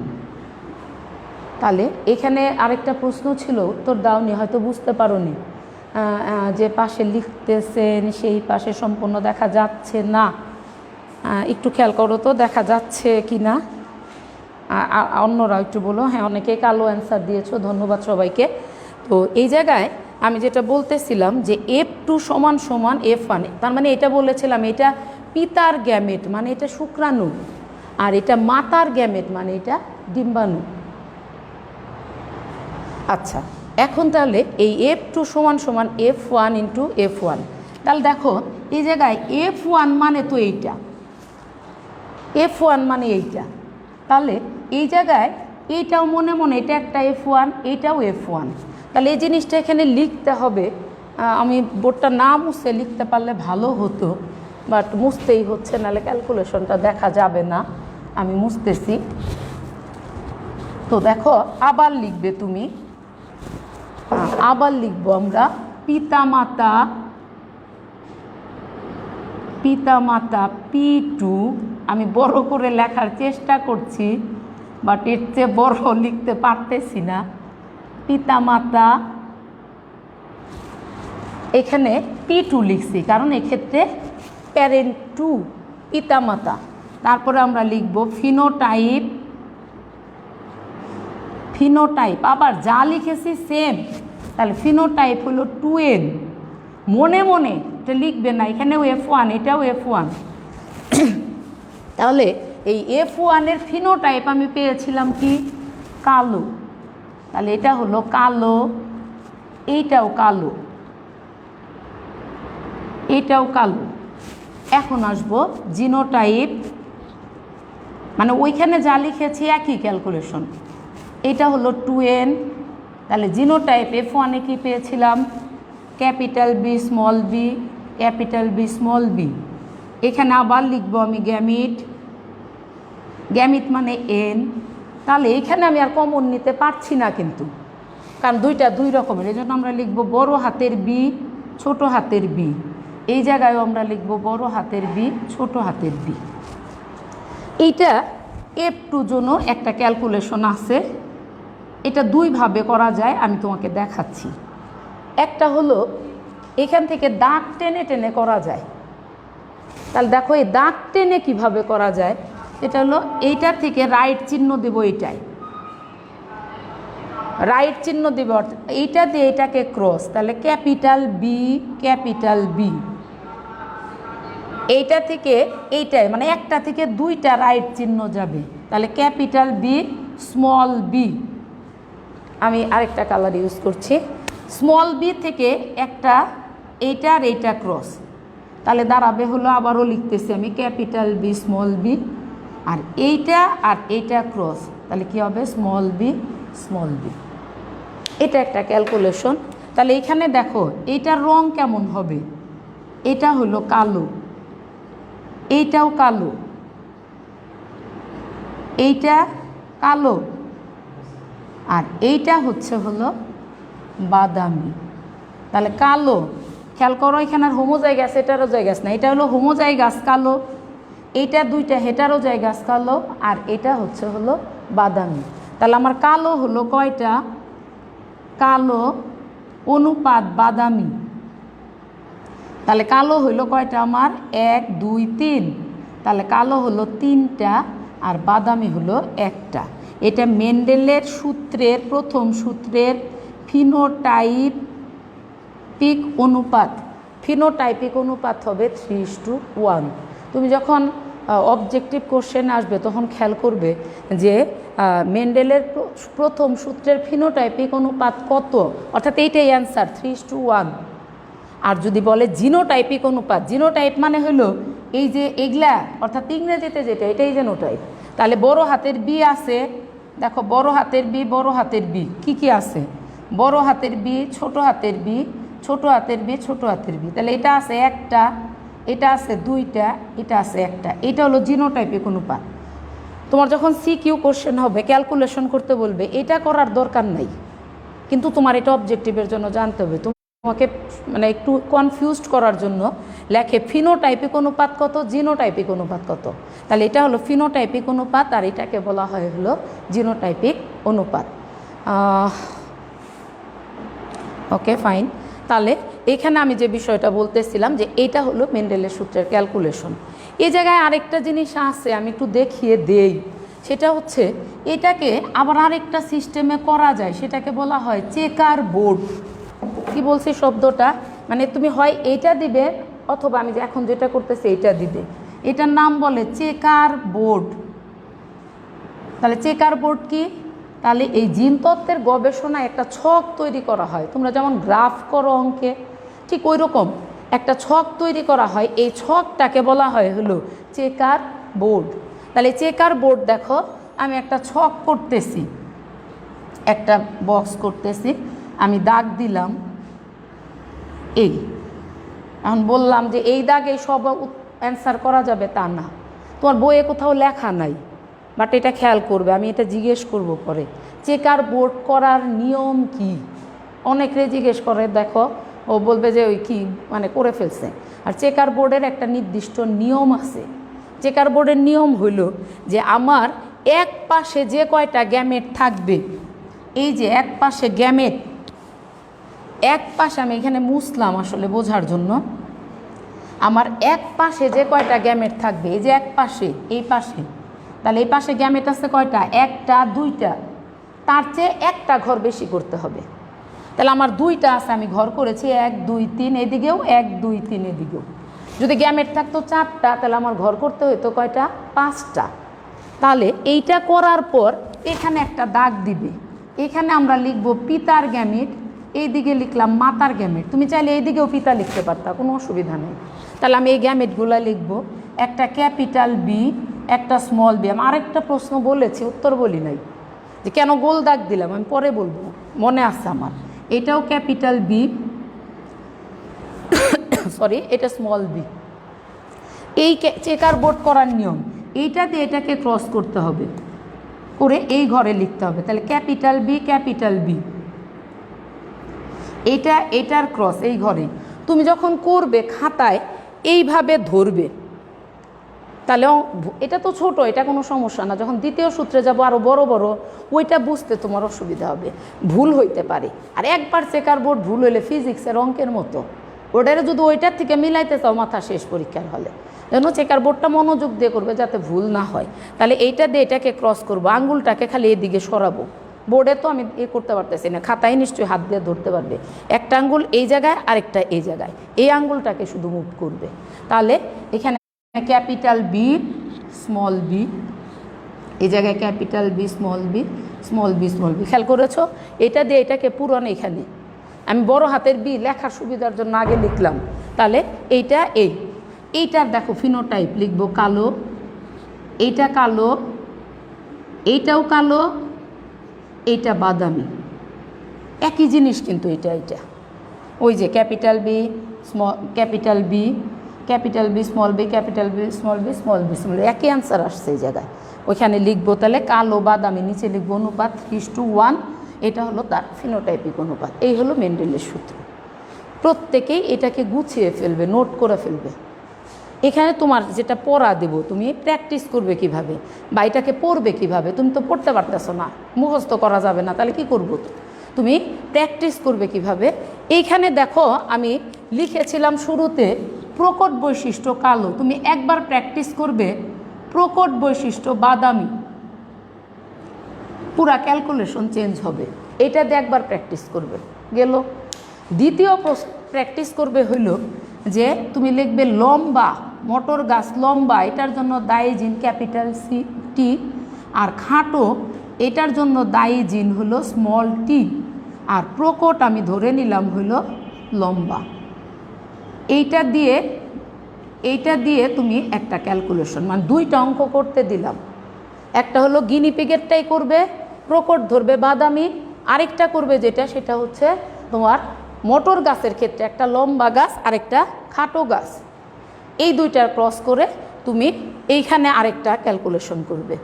তাহলে এখানে আরেকটা প্রশ্ন ছিল, উত্তর দাওনি, হয়তো বুঝতে পারোনি। যে পাশে লিখতেছেন সেই পাশে সম্পূর্ণ দেখা যাচ্ছে না, একটু খেয়াল করো তো দেখা যাচ্ছে কি না। অন্যরা একটু বলো। হ্যাঁ, অনেকেই কালো অ্যান্সার দিয়েছো, ধন্যবাদ সবাইকে। তো এই জায়গায় আমি যেটা বলতেছিলাম যে F2 সমান সমান F1, তার মানে এটা বলেছিলাম এটা পিতার গ্যামেট, মানে এটা শুক্রাণু, আর এটা মাতার গ্যামেট, মানে এটা ডিম্বাণু। আচ্ছা, এখন তাহলে এই F2 সমান সমান F1 ইন্টু F1। তাহলে দেখো এই জায়গায় F1 মানে তো এইটা, F1 মানে এইটা। তাহলে এই জায়গায় এইটাও মনে মনে এটা একটা F1, এইটাও F1। তাহলে এই জিনিসটা এখানে লিখতে হবে। আমি বোর্ডটা না মুছে লিখতে পারলে ভালো হতো, বাট মুছতেই হচ্ছে, নাহলে ক্যালকুলেশনটা দেখা যাবে না। আমি মুছতেছি। তো দেখো আবার লিখবে তুমি, আবার লিখবো আমরা পিতা মাতা পিতামাতা P2, আমি বড় করে লেখার চেষ্টা করছি বাট এর চেয়ে বড় লিখতে পারতেছি না। পিতামাতা, এখানে P2 লিখছি কারণ এক্ষেত্রে প্যারেন্ট 2 পিতামাতা। তারপরে আমরা লিখব ফিনোটাইপ, ফিনোটাইপ আবার যা লিখেছি সেম, তাহলে ফিনোটাইপ হলো 2N। মনে মনে এটা লিখবে না, এখানেও F1 এটাও F1। তাহলে এই F1 এর ফিনোটাইপ আমি পেয়েছিলাম কি কালো, তাহলে এটা হলো কালো, এইটাও কালো, এটাও কালো। এখন আসবো জিনোটাইপ, মানে ওইখানে যা লিখেছি একই ক্যালকুলেশন। এটা হলো 2N, তাহলে জিনোটাইপ F1 এ কি পেয়েছিলাম capital B small B, capital B small B. এখানে আবার লিখবো আমি গ্যামিট, গ্যামিট মানে N। তাহলে এখানে আমি আর কমন নিতে পারছি না কিন্তু, কারণ দুইটা দুই রকমের, এই জন্য আমরা লিখবো বড় হাতের বি ছোট হাতের বি। এই জায়গায়ও আমরা লিখবো বড় হাতের বি ছোট হাতের বি। এইটা F2 জন্য একটা ক্যালকুলেশন আছে, এটা দুইভাবে করা যায়, আমি তোমাকে দেখাচ্ছি। একটা হলো এখান থেকে দাগ টেনে টেনে করা যায়। তাহলে দেখো এই দাগ টেনে কিভাবে করা যায়, এটা হলো এইটা থেকে রাইট চিহ্ন দেব, এইটাই রাইট চিহ্ন দেব, অর্থাৎ এইটা দিয়ে এটাকে ক্রস, তাহলে ক্যাপিটাল বি ক্যাপিটাল বি। এইটা থেকে এইটাই মানে একটা থেকে দুইটা রাইট চিহ্ন যাবে, তাহলে ক্যাপিটাল বি স্মল বি। আমি আরেকটা কালার ইউজ করছি, স্মল বি থেকে একটা এইটা আর এইটা ক্রস, তাহলে দাঁড়াবে হলো আবারও লিখতেছি আমি ক্যাপিটাল বি স্মল বি, আর এইটা আর এইটা ক্রস, তাহলে কি হবে স্মল বি স্মল বি। এটা একটা ক্যালকুলেশন। তাহলে এইখানে দেখো এইটার রং কেমন হবে, এটা হলো কালো, এইটাও কালো, এইটা কালো, আর এইটা হলো বাদামি। তাহলে কালো, খেয়াল করো এখানে আর হোমোজাইগাস এটারও জায়গাস না, এটা হলো হোমোজাইগাস কালো, এইটা দুইটা হেটারও জায়গাস কালো, আর এটা হলো বাদামি। তাহলে আমার কালো হলো কয়টা, কালো অনুপাত বাদামি। তাহলে কালো হইলো কয়টা আমার 1 2 3, তাহলে কালো হলো 3টা আর বাদামি হলো 1টা। এটা মেন্ডেলের সূত্রের প্রথম সূত্রের ফিনোটাইপিক অনুপাত। ফিনোটাইপিক অনুপাত হবে 3:1। তুমি যখন অবজেক্টিভ কোশ্চেন আসবে তখন খেয়াল করবে যে মেন্ডেলের প্রথম সূত্রের ফিনোটাইপিক অনুপাত কত, অর্থাৎ এইটাই অ্যান্সার 3:1। আর যদি বলে জিনোটাইপিক অনুপাত, জিনোটাইপ মানে হলো এই যে এগুলা, অর্থাৎ ইংরেজিতে যেটা এটাই জিনোটাইপ। তাহলে বড় হাতের বি আছে, দেখো বড় হাতের বি বড় হাতের বি কি কি আছে, বড় হাতের বি ছোট হাতের বি ছোট হাতের বি ছোট হাতের বি, তাহলে এটা আছে একটা, এটা আছে দুইটা, এটা আছে একটা, এটা হলো জিনোটাইপিক অনুপাত। তোমার যখন সিকিউ কোশ্চেন হবে ক্যালকুলেশন করতে বলবে, এটা করার দরকার নাই, কিন্তু তোমার এটা অবজেক্টিভের জন্য জানতে হবে। তোমাকে মানে একটু কনফিউজড করার জন্য লেখে ফিনোটাইপিক অনুপাত কত, জিনোটাইপিক অনুপাত কত। তাহলে এটা হলো ফিনোটাইপিক অনুপাত আর এটাকে বলা হয় হলো জিনোটাইপিক অনুপাত। Okay fine. তাহলে এখানে আমি যে বিষয়টা বলতেছিলাম যে এটা হলো মেন্ডেলের সূত্রের ক্যালকুলেশন। এই জায়গায় আরেকটা জিনিস আছে, আমি একটু দেখিয়ে দেই। সেটা হচ্ছে এটাকে আবার আরেকটা সিস্টেমে করা যায়, সেটাকে বলা হয় চেকার বোর্ড। কি বলছি শব্দটা, মানে তুমি হয় এইটা দিবে অথবা আমি এখন যেটা করতেছি এইটা দিবে, এটার নাম বলে চেকার বোর্ড। তাহলে চেকার বোর্ড কি, তাহলে এই জিনতত্ত্বের গবেষণায় একটা ছক তৈরি করা হয়, তোমরা যেমন গ্রাফ করো অঙ্কে ঠিক ওই রকম একটা ছক তৈরি করা হয়, এই ছকটাকে বলা হয় হলো চেকার বোর্ড। তাহলে চেকার বোর্ড দেখো আমি একটা ছক করতেছি, একটা বক্স করতেছি, আমি দাগ দিলাম এই, এখন বললাম যে এই দাগে সব অ্যান্সার করা যাবে তা না, তোমার বইয়ে কোথাও লেখা নাই, বাট এটা খেয়াল করবে, আমি এটা জিজ্ঞেস করব পরে চেকার বোর্ড করার নিয়ম কি। অনেকে জিজ্ঞেস করে দেখো ও বলবে যে ওই কি মানে করে ফেলছে। আর চেকার বোর্ডের একটা নির্দিষ্ট নিয়ম আছে। চেকার বোর্ডের নিয়ম হইল যে আমার এক পাশে যে কয়টা গ্যামেট থাকবে, এই যে এক পাশে গ্যামেট, এক পাশে আমি এখানে মুছলাম আসলে বোঝার জন্য, আমার এক পাশে যে কয়টা গ্যামেট থাকবে, এই যে এক পাশে, এই পাশে, তাহলে এই পাশে গ্যামেট আছে কয়টা, একটা দুইটা, তার চেয়ে একটা ঘর বেশি করতে হবে। তাহলে আমার দুইটা আছে, আমি ঘর করেছি 1 2 3 এদিকেও, 1 2 3 এদিকেও। যদি গ্যামেট থাকতো 4টা, তাহলে আমার ঘর করতে হতো কয়টা, 5টা। তাহলে এইটা করার পর এখানে একটা দাগ দিবে, এখানে আমরা লিখব পিতার গ্যামেট, এইদিকে লিখলাম মাতার গ্যামেট। তুমি চাইলে এইদিকেও পিতা লিখতে পারতা, কোনো অসুবিধা নেই। তাহলে আমি এই গ্যামেটগুলো লিখব, একটা ক্যাপিটাল বি, একটা স্মল বি। আমি আরেকটা প্রশ্ন বলেছি, উত্তর বলি নাই, যে কেন গোল দাগ দিলাম, আমি পরে বলবো, মনে আছে আমার। এটাও ক্যাপিটাল বি, সরি এটা স্মল বি। এই চেকার বোর্ড করার নিয়ম, এইটা দিয়ে এটাকে ক্রস করতে হবে, করে এই ঘরে লিখতে হবে। তাহলে ক্যাপিটাল বি, ক্যাপিটাল বি, এটা এটার ক্রস এই ঘরে। তুমি যখন করবে খাতায় এইভাবে ধরবে, তাহলে এটা তো ছোট, এটা কোনো সমস্যা না। যখন দ্বিতীয় সূত্রে যাব আরও বড় বড়, ওইটা বুঝতে তোমার অসুবিধা হবে, ভুল হইতে পারে। আর একবার চেকার বোর্ড ভুল হইলে ফিজিক্সের অঙ্কের মতো, ওটারে যদি ওইটার থেকে মিলাইতে চাও মাথা শেষ পরীক্ষার হলে। যেন চেকার বোর্ডটা মনোযোগ দিয়ে করবে যাতে ভুল না হয়। তাহলে এইটা দিয়ে এটাকে ক্রস করবো, আঙ্গুলটাকে খালি এদিকে সরাবো। বোর্ডে তো আমি করতে পারতেছি না, খাতায় নিশ্চয়ই হাত দিয়ে ধরতে পারবে। একটা আঙ্গুল এই জায়গায়, আরেকটা এই জায়গায়, এই আঙ্গুলটাকে শুধু মুভ করবে। তাহলে এখানে ক্যাপিটাল বি স্মল বি, এই জায়গায় capital B small B, small B small B. খেয়াল করেছো? এটা দিয়ে এটাকে পুরানো, এখানে আমি বড় হাতের বি লেখার সুবিধার জন্য আগে লিখলাম। তাহলে এইটা এইটার দেখো ফিনোটাইপ লিখবো কালো, এইটা কালো, এইটাও কালো, এইটা বাদামি, একই জিনিস কিন্তু এটা ওই যে capital B small, capital B, capital B small B, capital B small B, small B small B, একই অ্যান্সার আসছে এই জায়গায়। ওইখানে লিখবো তাহলে কালো বাদামি, নিচে লিখবো অনুপাত 3:1, এটা হলো তার ফিনোটাইপিক অনুপাত। এই হলো মেন্ডেলের সূত্র। প্রত্যেকেই এটাকে গুছিয়ে ফেলবে, নোট করে ফেলবে। এখানে তোমার যেটা পড়া দেব, তুমি প্র্যাকটিস করবে কিভাবে, বা এটাকে পড়বে কিভাবে। তুমি তো পড়তে পারতেছো না, মুখস্থ করা যাবে না, তাহলে কি করবো? তুমি প্র্যাকটিস করবে কিভাবে। এইখানে দেখো আমি লিখেছিলাম শুরুতে প্রকট বৈশিষ্ট্য কালো, তুমি একবার প্র্যাকটিস করবে প্রকট বৈশিষ্ট্য বাদামি, পুরা ক্যালকুলেশন চেঞ্জ হবে। এটা দিয়ে একবার প্র্যাকটিস করবে, গেল। দ্বিতীয় প্র্যাকটিস করবে হইল যে তুমি লিখবে লম্বা, মটর গাছ লম্বা, এটার জন্য দায়ী জিন ক্যাপিটাল সি টি, আর খাটো এটার জন্য দায়ী জিন হলো স্মল টি, আর প্রকট আমি ধরে নিলাম হইল লম্বা। এইটা দিয়ে তুমি একটা ক্যালকুলেশন, মানে দুইটা অঙ্ক করতে দিলাম। একটা হলো গিনিপিগেরটাই করবে, প্রকট ধরবে বাদামি, আরেকটা করবে যেটা, সেটা হচ্ছে তোমার মটর গাছের ক্ষেত্রে একটা লম্বা গাছ আর একটা খাটো গাছ, এই দুইটার ক্রস করে তুমি এইখানে আরেকটা ক্যালকুলেশন করবে।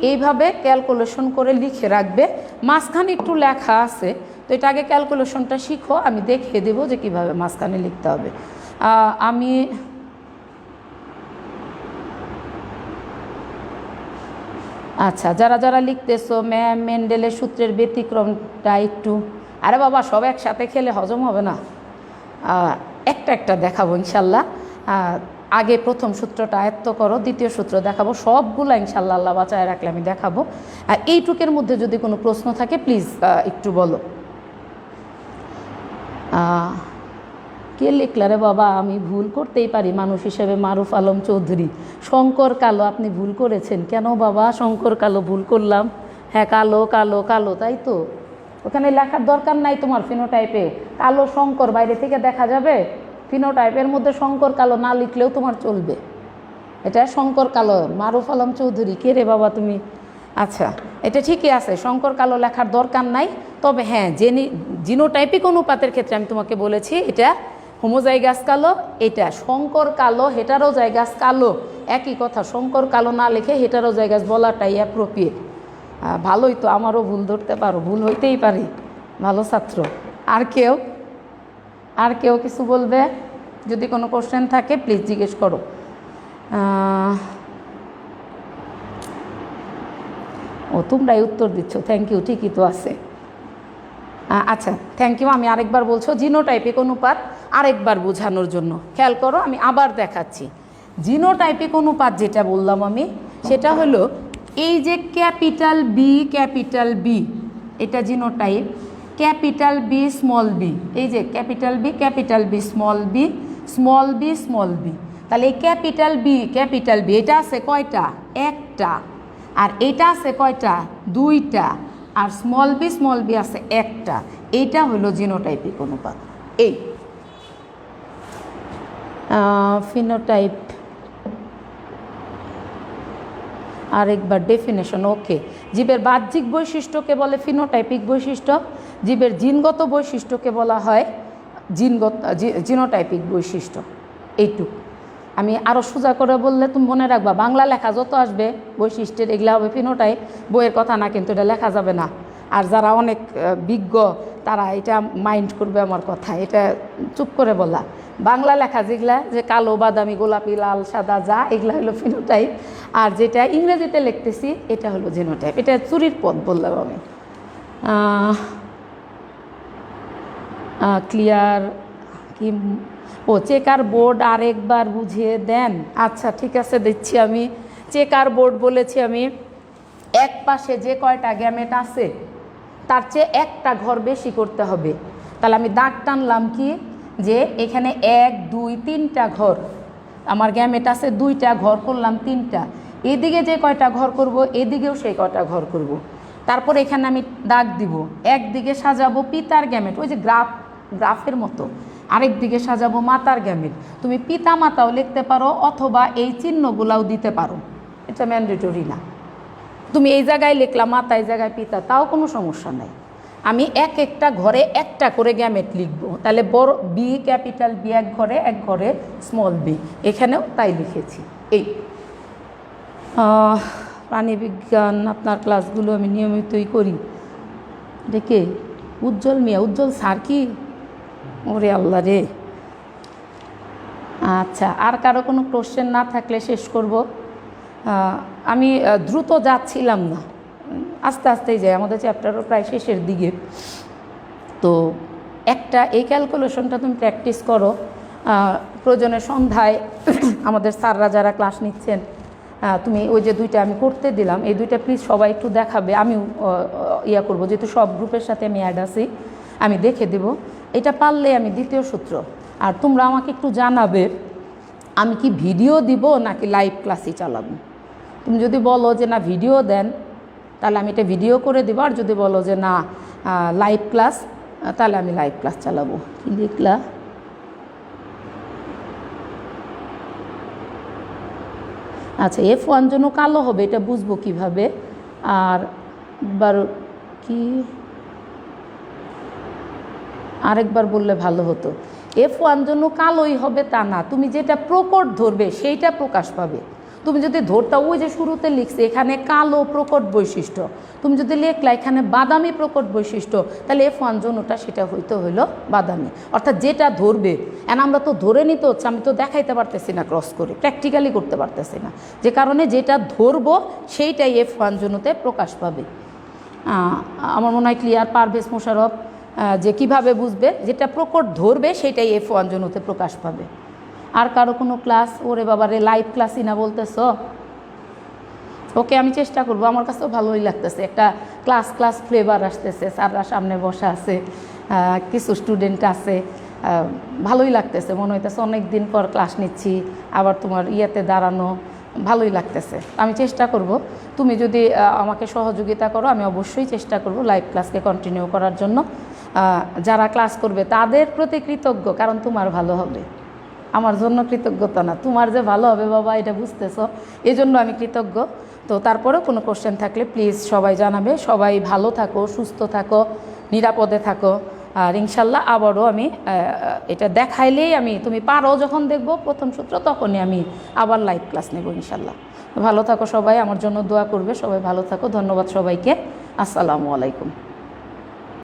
এইভাবে ক্যালকুলেশন করে লিখে রাখবে। মাঝখানে একটু লেখা আছে, তো এটা আগে ক্যালকুলেশনটা শিখো, আমি দেখিয়ে দেবো যে কীভাবে মাঝখানে লিখতে হবে। আমি আচ্ছা, যারা লিখতেছো ম্যাম মেন্ডেলের সূত্রের ব্যতিক্রমটা একটু, আরে বাবা সব একসাথে খেলে হজম হবে না, একটা দেখাবো ইনশাল্লাহ। আগে প্রথম সূত্রটা আয়ত্ত করো, দ্বিতীয় সূত্র দেখাবো, সবগুলো ইনশাল্লাহ আল্লাহ বাঁচায় রাখলে আমি দেখাবো। আর এইটুকের মধ্যে যদি কোনো প্রশ্ন থাকে প্লিজ একটু বলো। কে লিখলা রে বাবা? আমি ভুল করতেই পারি মানুষ হিসেবে। মারুফ আলম চৌধুরী, শঙ্কর কালো, আপনি ভুল করেছেন কেন বাবা? শঙ্কর কালো ভুল করলাম, হ্যাঁ কালো কালো কালো, তাই তো। ওখানে লেখার দরকার নাই তোমার ফিনোটাইপে কালো শঙ্কর বাইরে থেকে দেখা যাবে। ফিনোটাইপের মধ্যে শঙ্কর কালো না লিখলেও তোমার চলবে। এটা শঙ্কর কালো, মারুফ আলম চৌধুরী, কে রে বাবা তুমি? আচ্ছা, এটা ঠিকই আছে, শঙ্কর কালো লেখার দরকার নাই। তবে হ্যাঁ, জিনোটাইপিক অনুপাতের ক্ষেত্রে আমি তোমাকে বলেছি এটা হোমোজাইগাস কালো, এটা শঙ্কর কালো, হেটারোজাইগাস কালো, একই কথা। শঙ্কর কালো না লিখে হেটারোজাইগাস বলাটাই অ্যাপ্রোপ্রিয়েট। ভালোই তো, আমারও ভুল ধরতে পারো, ভুল হইতেই পারে, ভালো ছাত্র। আর কেউ? আর কেউ কিছু বলবে? যদি কোনো কোশ্চেন থাকে প্লিজ জিজ্ঞেস করো। ও তোমরাই উত্তর দিচ্ছ, থ্যাংক ইউ, ঠিকই তো আছে। আচ্ছা থ্যাংক ইউ। আমি আরেকবার বলছো জিনোটাইপিক অনুপাত আরেকবার বোঝানোর জন্য খেয়াল করো, আমি আবার দেখাচ্ছি। জিনোটাইপিক অনুপাত যেটা বললাম আমি, সেটা হলো এই যে ক্যাপিটাল বি, এটা genotype, capital B small B, এই যে ক্যাপিটাল বি স্মল বি, তাহলে এই ক্যাপিটাল বি এটা আছে কয়টা? একটা। আর এটা আছে কয়টা? দুইটা। আর স্মল বি আছে একটা। এইটা হলো জিনোটাইপিক অনুপাত। এই ফিনোটাইপ আরেকবার ডেফিনেশন। ওকে, জীবের বাহ্যিক বৈশিষ্ট্যকে বলে ফিনোটাইপিক বৈশিষ্ট্য, জীবের জিনগত বৈশিষ্ট্যকে বলা হয় জিনোটাইপিক বৈশিষ্ট্য। এইটুকু আমি আরও সোজা করে বললে তুমি মনে রাখবা, বাংলা লেখা যত আসবে বৈশিষ্ট্যের এগুলা হবে ফিনোটাইপ, বইয়ের কথা না, কিন্তু এটা লেখা যাবে না। আর যারা অনেক বিজ্ঞ তারা এটা মাইন্ড করবে আমার কথা, এটা চুপ করে বলা। বাংলা লেখা যেগুলা, যে কালো, বাদামি, গোলাপি, লাল, সাদা, যা এগুলা হলো ফিনোটাইপ, আর যেটা ইংরেজিতে লিখতেছি এটা হলো জিনোটাইপ। এটা চুরির পথ বললাম আমি। ক্লিয়ার কি? ও চেকার বোর্ড আরেকবার বুঝিয়ে দেন। আচ্ছা ঠিক আছে, দিচ্ছি আমি। চেকার বোর্ড বলেছি আমি, এক পাশে যে কয়টা গ্যামেট আছে তার চেয়ে একটা ঘর বেশি করতে হবে। তাহলে আমি দাগ টানলাম কি, যে এখানে 1 2 3টা ঘর, আমার গ্যামেট আছে 2টা, ঘর করলাম 3টা। এদিকে যে কয়টা ঘর করব এদিকেও সেই কয়টা ঘর করব। তারপর এখানে আমি দাগ দিব, একদিকে সাজাবো পিতার গ্যামেট, ওই যে গ্রাফের মতো, আরেক দিকে সাজাবো মাতার গ্যামেট। তুমি পিতা মাতাও লিখতে পারো, অথবা এই চিহ্নগুলাও দিতে পারো, এটা ম্যান্ডেটরি না। তুমি এই জায়গায় লিখলা মাতা, এই জায়গায় পিতা, তাও কোনো সমস্যা নাই। আমি একটা ঘরে একটা করে গ্যামেট লিখবো, তাহলে বড় বি, ক্যাপিটাল বি এক ঘরে স্মল বি, এখানেও তাই লিখেছি। এই প্রাণীবিজ্ঞান আপনার ক্লাসগুলো আমি নিয়মিতই করি। দেখে উজ্জ্বল মিয়া, উজ্জ্বল স্যার কি? ওরে আল্লাহ রে। আচ্ছা, আর কারো কোনো কোশ্চেন না থাকলে শেষ করব। আমি দ্রুত যাচ্ছিলাম না, আস্তে আস্তেই যাই, আমাদের চ্যাপ্টারও প্রায় শেষের দিকে। তো এই ক্যালকুলেশনটা তুমি প্র্যাকটিস করো, প্রয়োজনে সন্ধ্যায় আমাদের স্যাররা যারা ক্লাস নিচ্ছেন, তুমি ওই যে 2টা আমি করতে দিলাম, এই 2টা প্লিজ সবাই একটু দেখাবে। আমিও ইয়া করবো, যেহেতু সব গ্রুপের সাথে আমি অ্যাড আছি, আমি দেখে দেব। এটা পারলে আমি দ্বিতীয় সূত্র। আর তোমরা আমাকে একটু জানাবে আমি কি ভিডিও দিব নাকি লাইভ ক্লাসই চালাবো। তুমি যদি বলো যে না ভিডিও দেন, তাহলে আমি এটা ভিডিও করে দেবো। আর যদি বলো যে না লাইভ ক্লাস, তাহলে আমি লাইভ ক্লাস চালাবো। কি লিখলা? আচ্ছা, F1 জন্য কালো হবে, এটা বুঝবো কিভাবে? আর কি আরেকবার বললে ভালো হতো। F1 জন্য কালোই হবে তা না, তুমি যেটা প্রকট ধরবে সেইটা প্রকাশ পাবে। তুমি যদি ধরতা, ওই যে শুরুতে লিখছে এখানে কালো প্রকট বৈশিষ্ট্য, তুমি যদি লিখলা এখানে বাদামি প্রকট বৈশিষ্ট্য, তাহলে F1 জন্যটা সেটা হইলো বাদামি, অর্থাৎ যেটা ধরবে। এখন আমরা তো ধরে নিতে হচ্ছে, আমি তো দেখাইতে পারতেছি না ক্রস করে, প্র্যাকটিক্যালি করতে পারতেছি না, যে কারণে যেটা ধরবো সেইটাই F1 জন্যতে প্রকাশ পাবে। আমার মনে হয় ক্লিয়ার। পারভেজ মোশারফ যে কিভাবে বুঝবে, যেটা প্রকট ধরবে সেটাই F1 জন্যতে প্রকাশ পাবে। আর কারো কোনো ক্লাস? ওরে বাবারে, লাইভ ক্লাসই না বলতেছ। ওকে, আমি চেষ্টা করব, আমার কাছেও ভালোই লাগতেছে, একটা ক্লাস ফ্লেভার আসতেছে, স্যাররা সামনে বসা আছে, কিছু স্টুডেন্ট আছে, ভালোই লাগতেছে, মনে হইতেছে অনেক দিন পর ক্লাস নিচ্ছি, আবার তোমার ইয়েতে দাঁড়ানো, ভালোই লাগতেছে। আমি চেষ্টা করব, তুমি যদি আমাকে সহযোগিতা করো আমি অবশ্যই চেষ্টা করব লাইভ ক্লাসকে কন্টিনিউ করার জন্য। যারা ক্লাস করবে তাদের প্রতি কৃতজ্ঞ, কারণ তোমার ভালো হবে, আমার জন্য কৃতজ্ঞতা না, তোমার যে ভালো হবে বাবা এটা বুঝতেছো, এই জন্য আমি কৃতজ্ঞ। তো তারপরেও কোনো কোশ্চেন থাকলে প্লিজ সবাই জানাবে। সবাই ভালো থাকো, সুস্থ থাকো, নিরাপদে থাকো। আর ইনশাল্লাহ আবারও আমি এটা দেখাইলেই, তুমি পারো যখন দেখবো প্রথম সূত্র, তখনই আমি আবার লাইভ ক্লাস নেব ইনশাল্লাহ। ভালো থাকো সবাই, আমার জন্য দোয়া করবে। সবাই ভালো থাকো, ধন্যবাদ সবাইকে। আসসালামু আলাইকুম।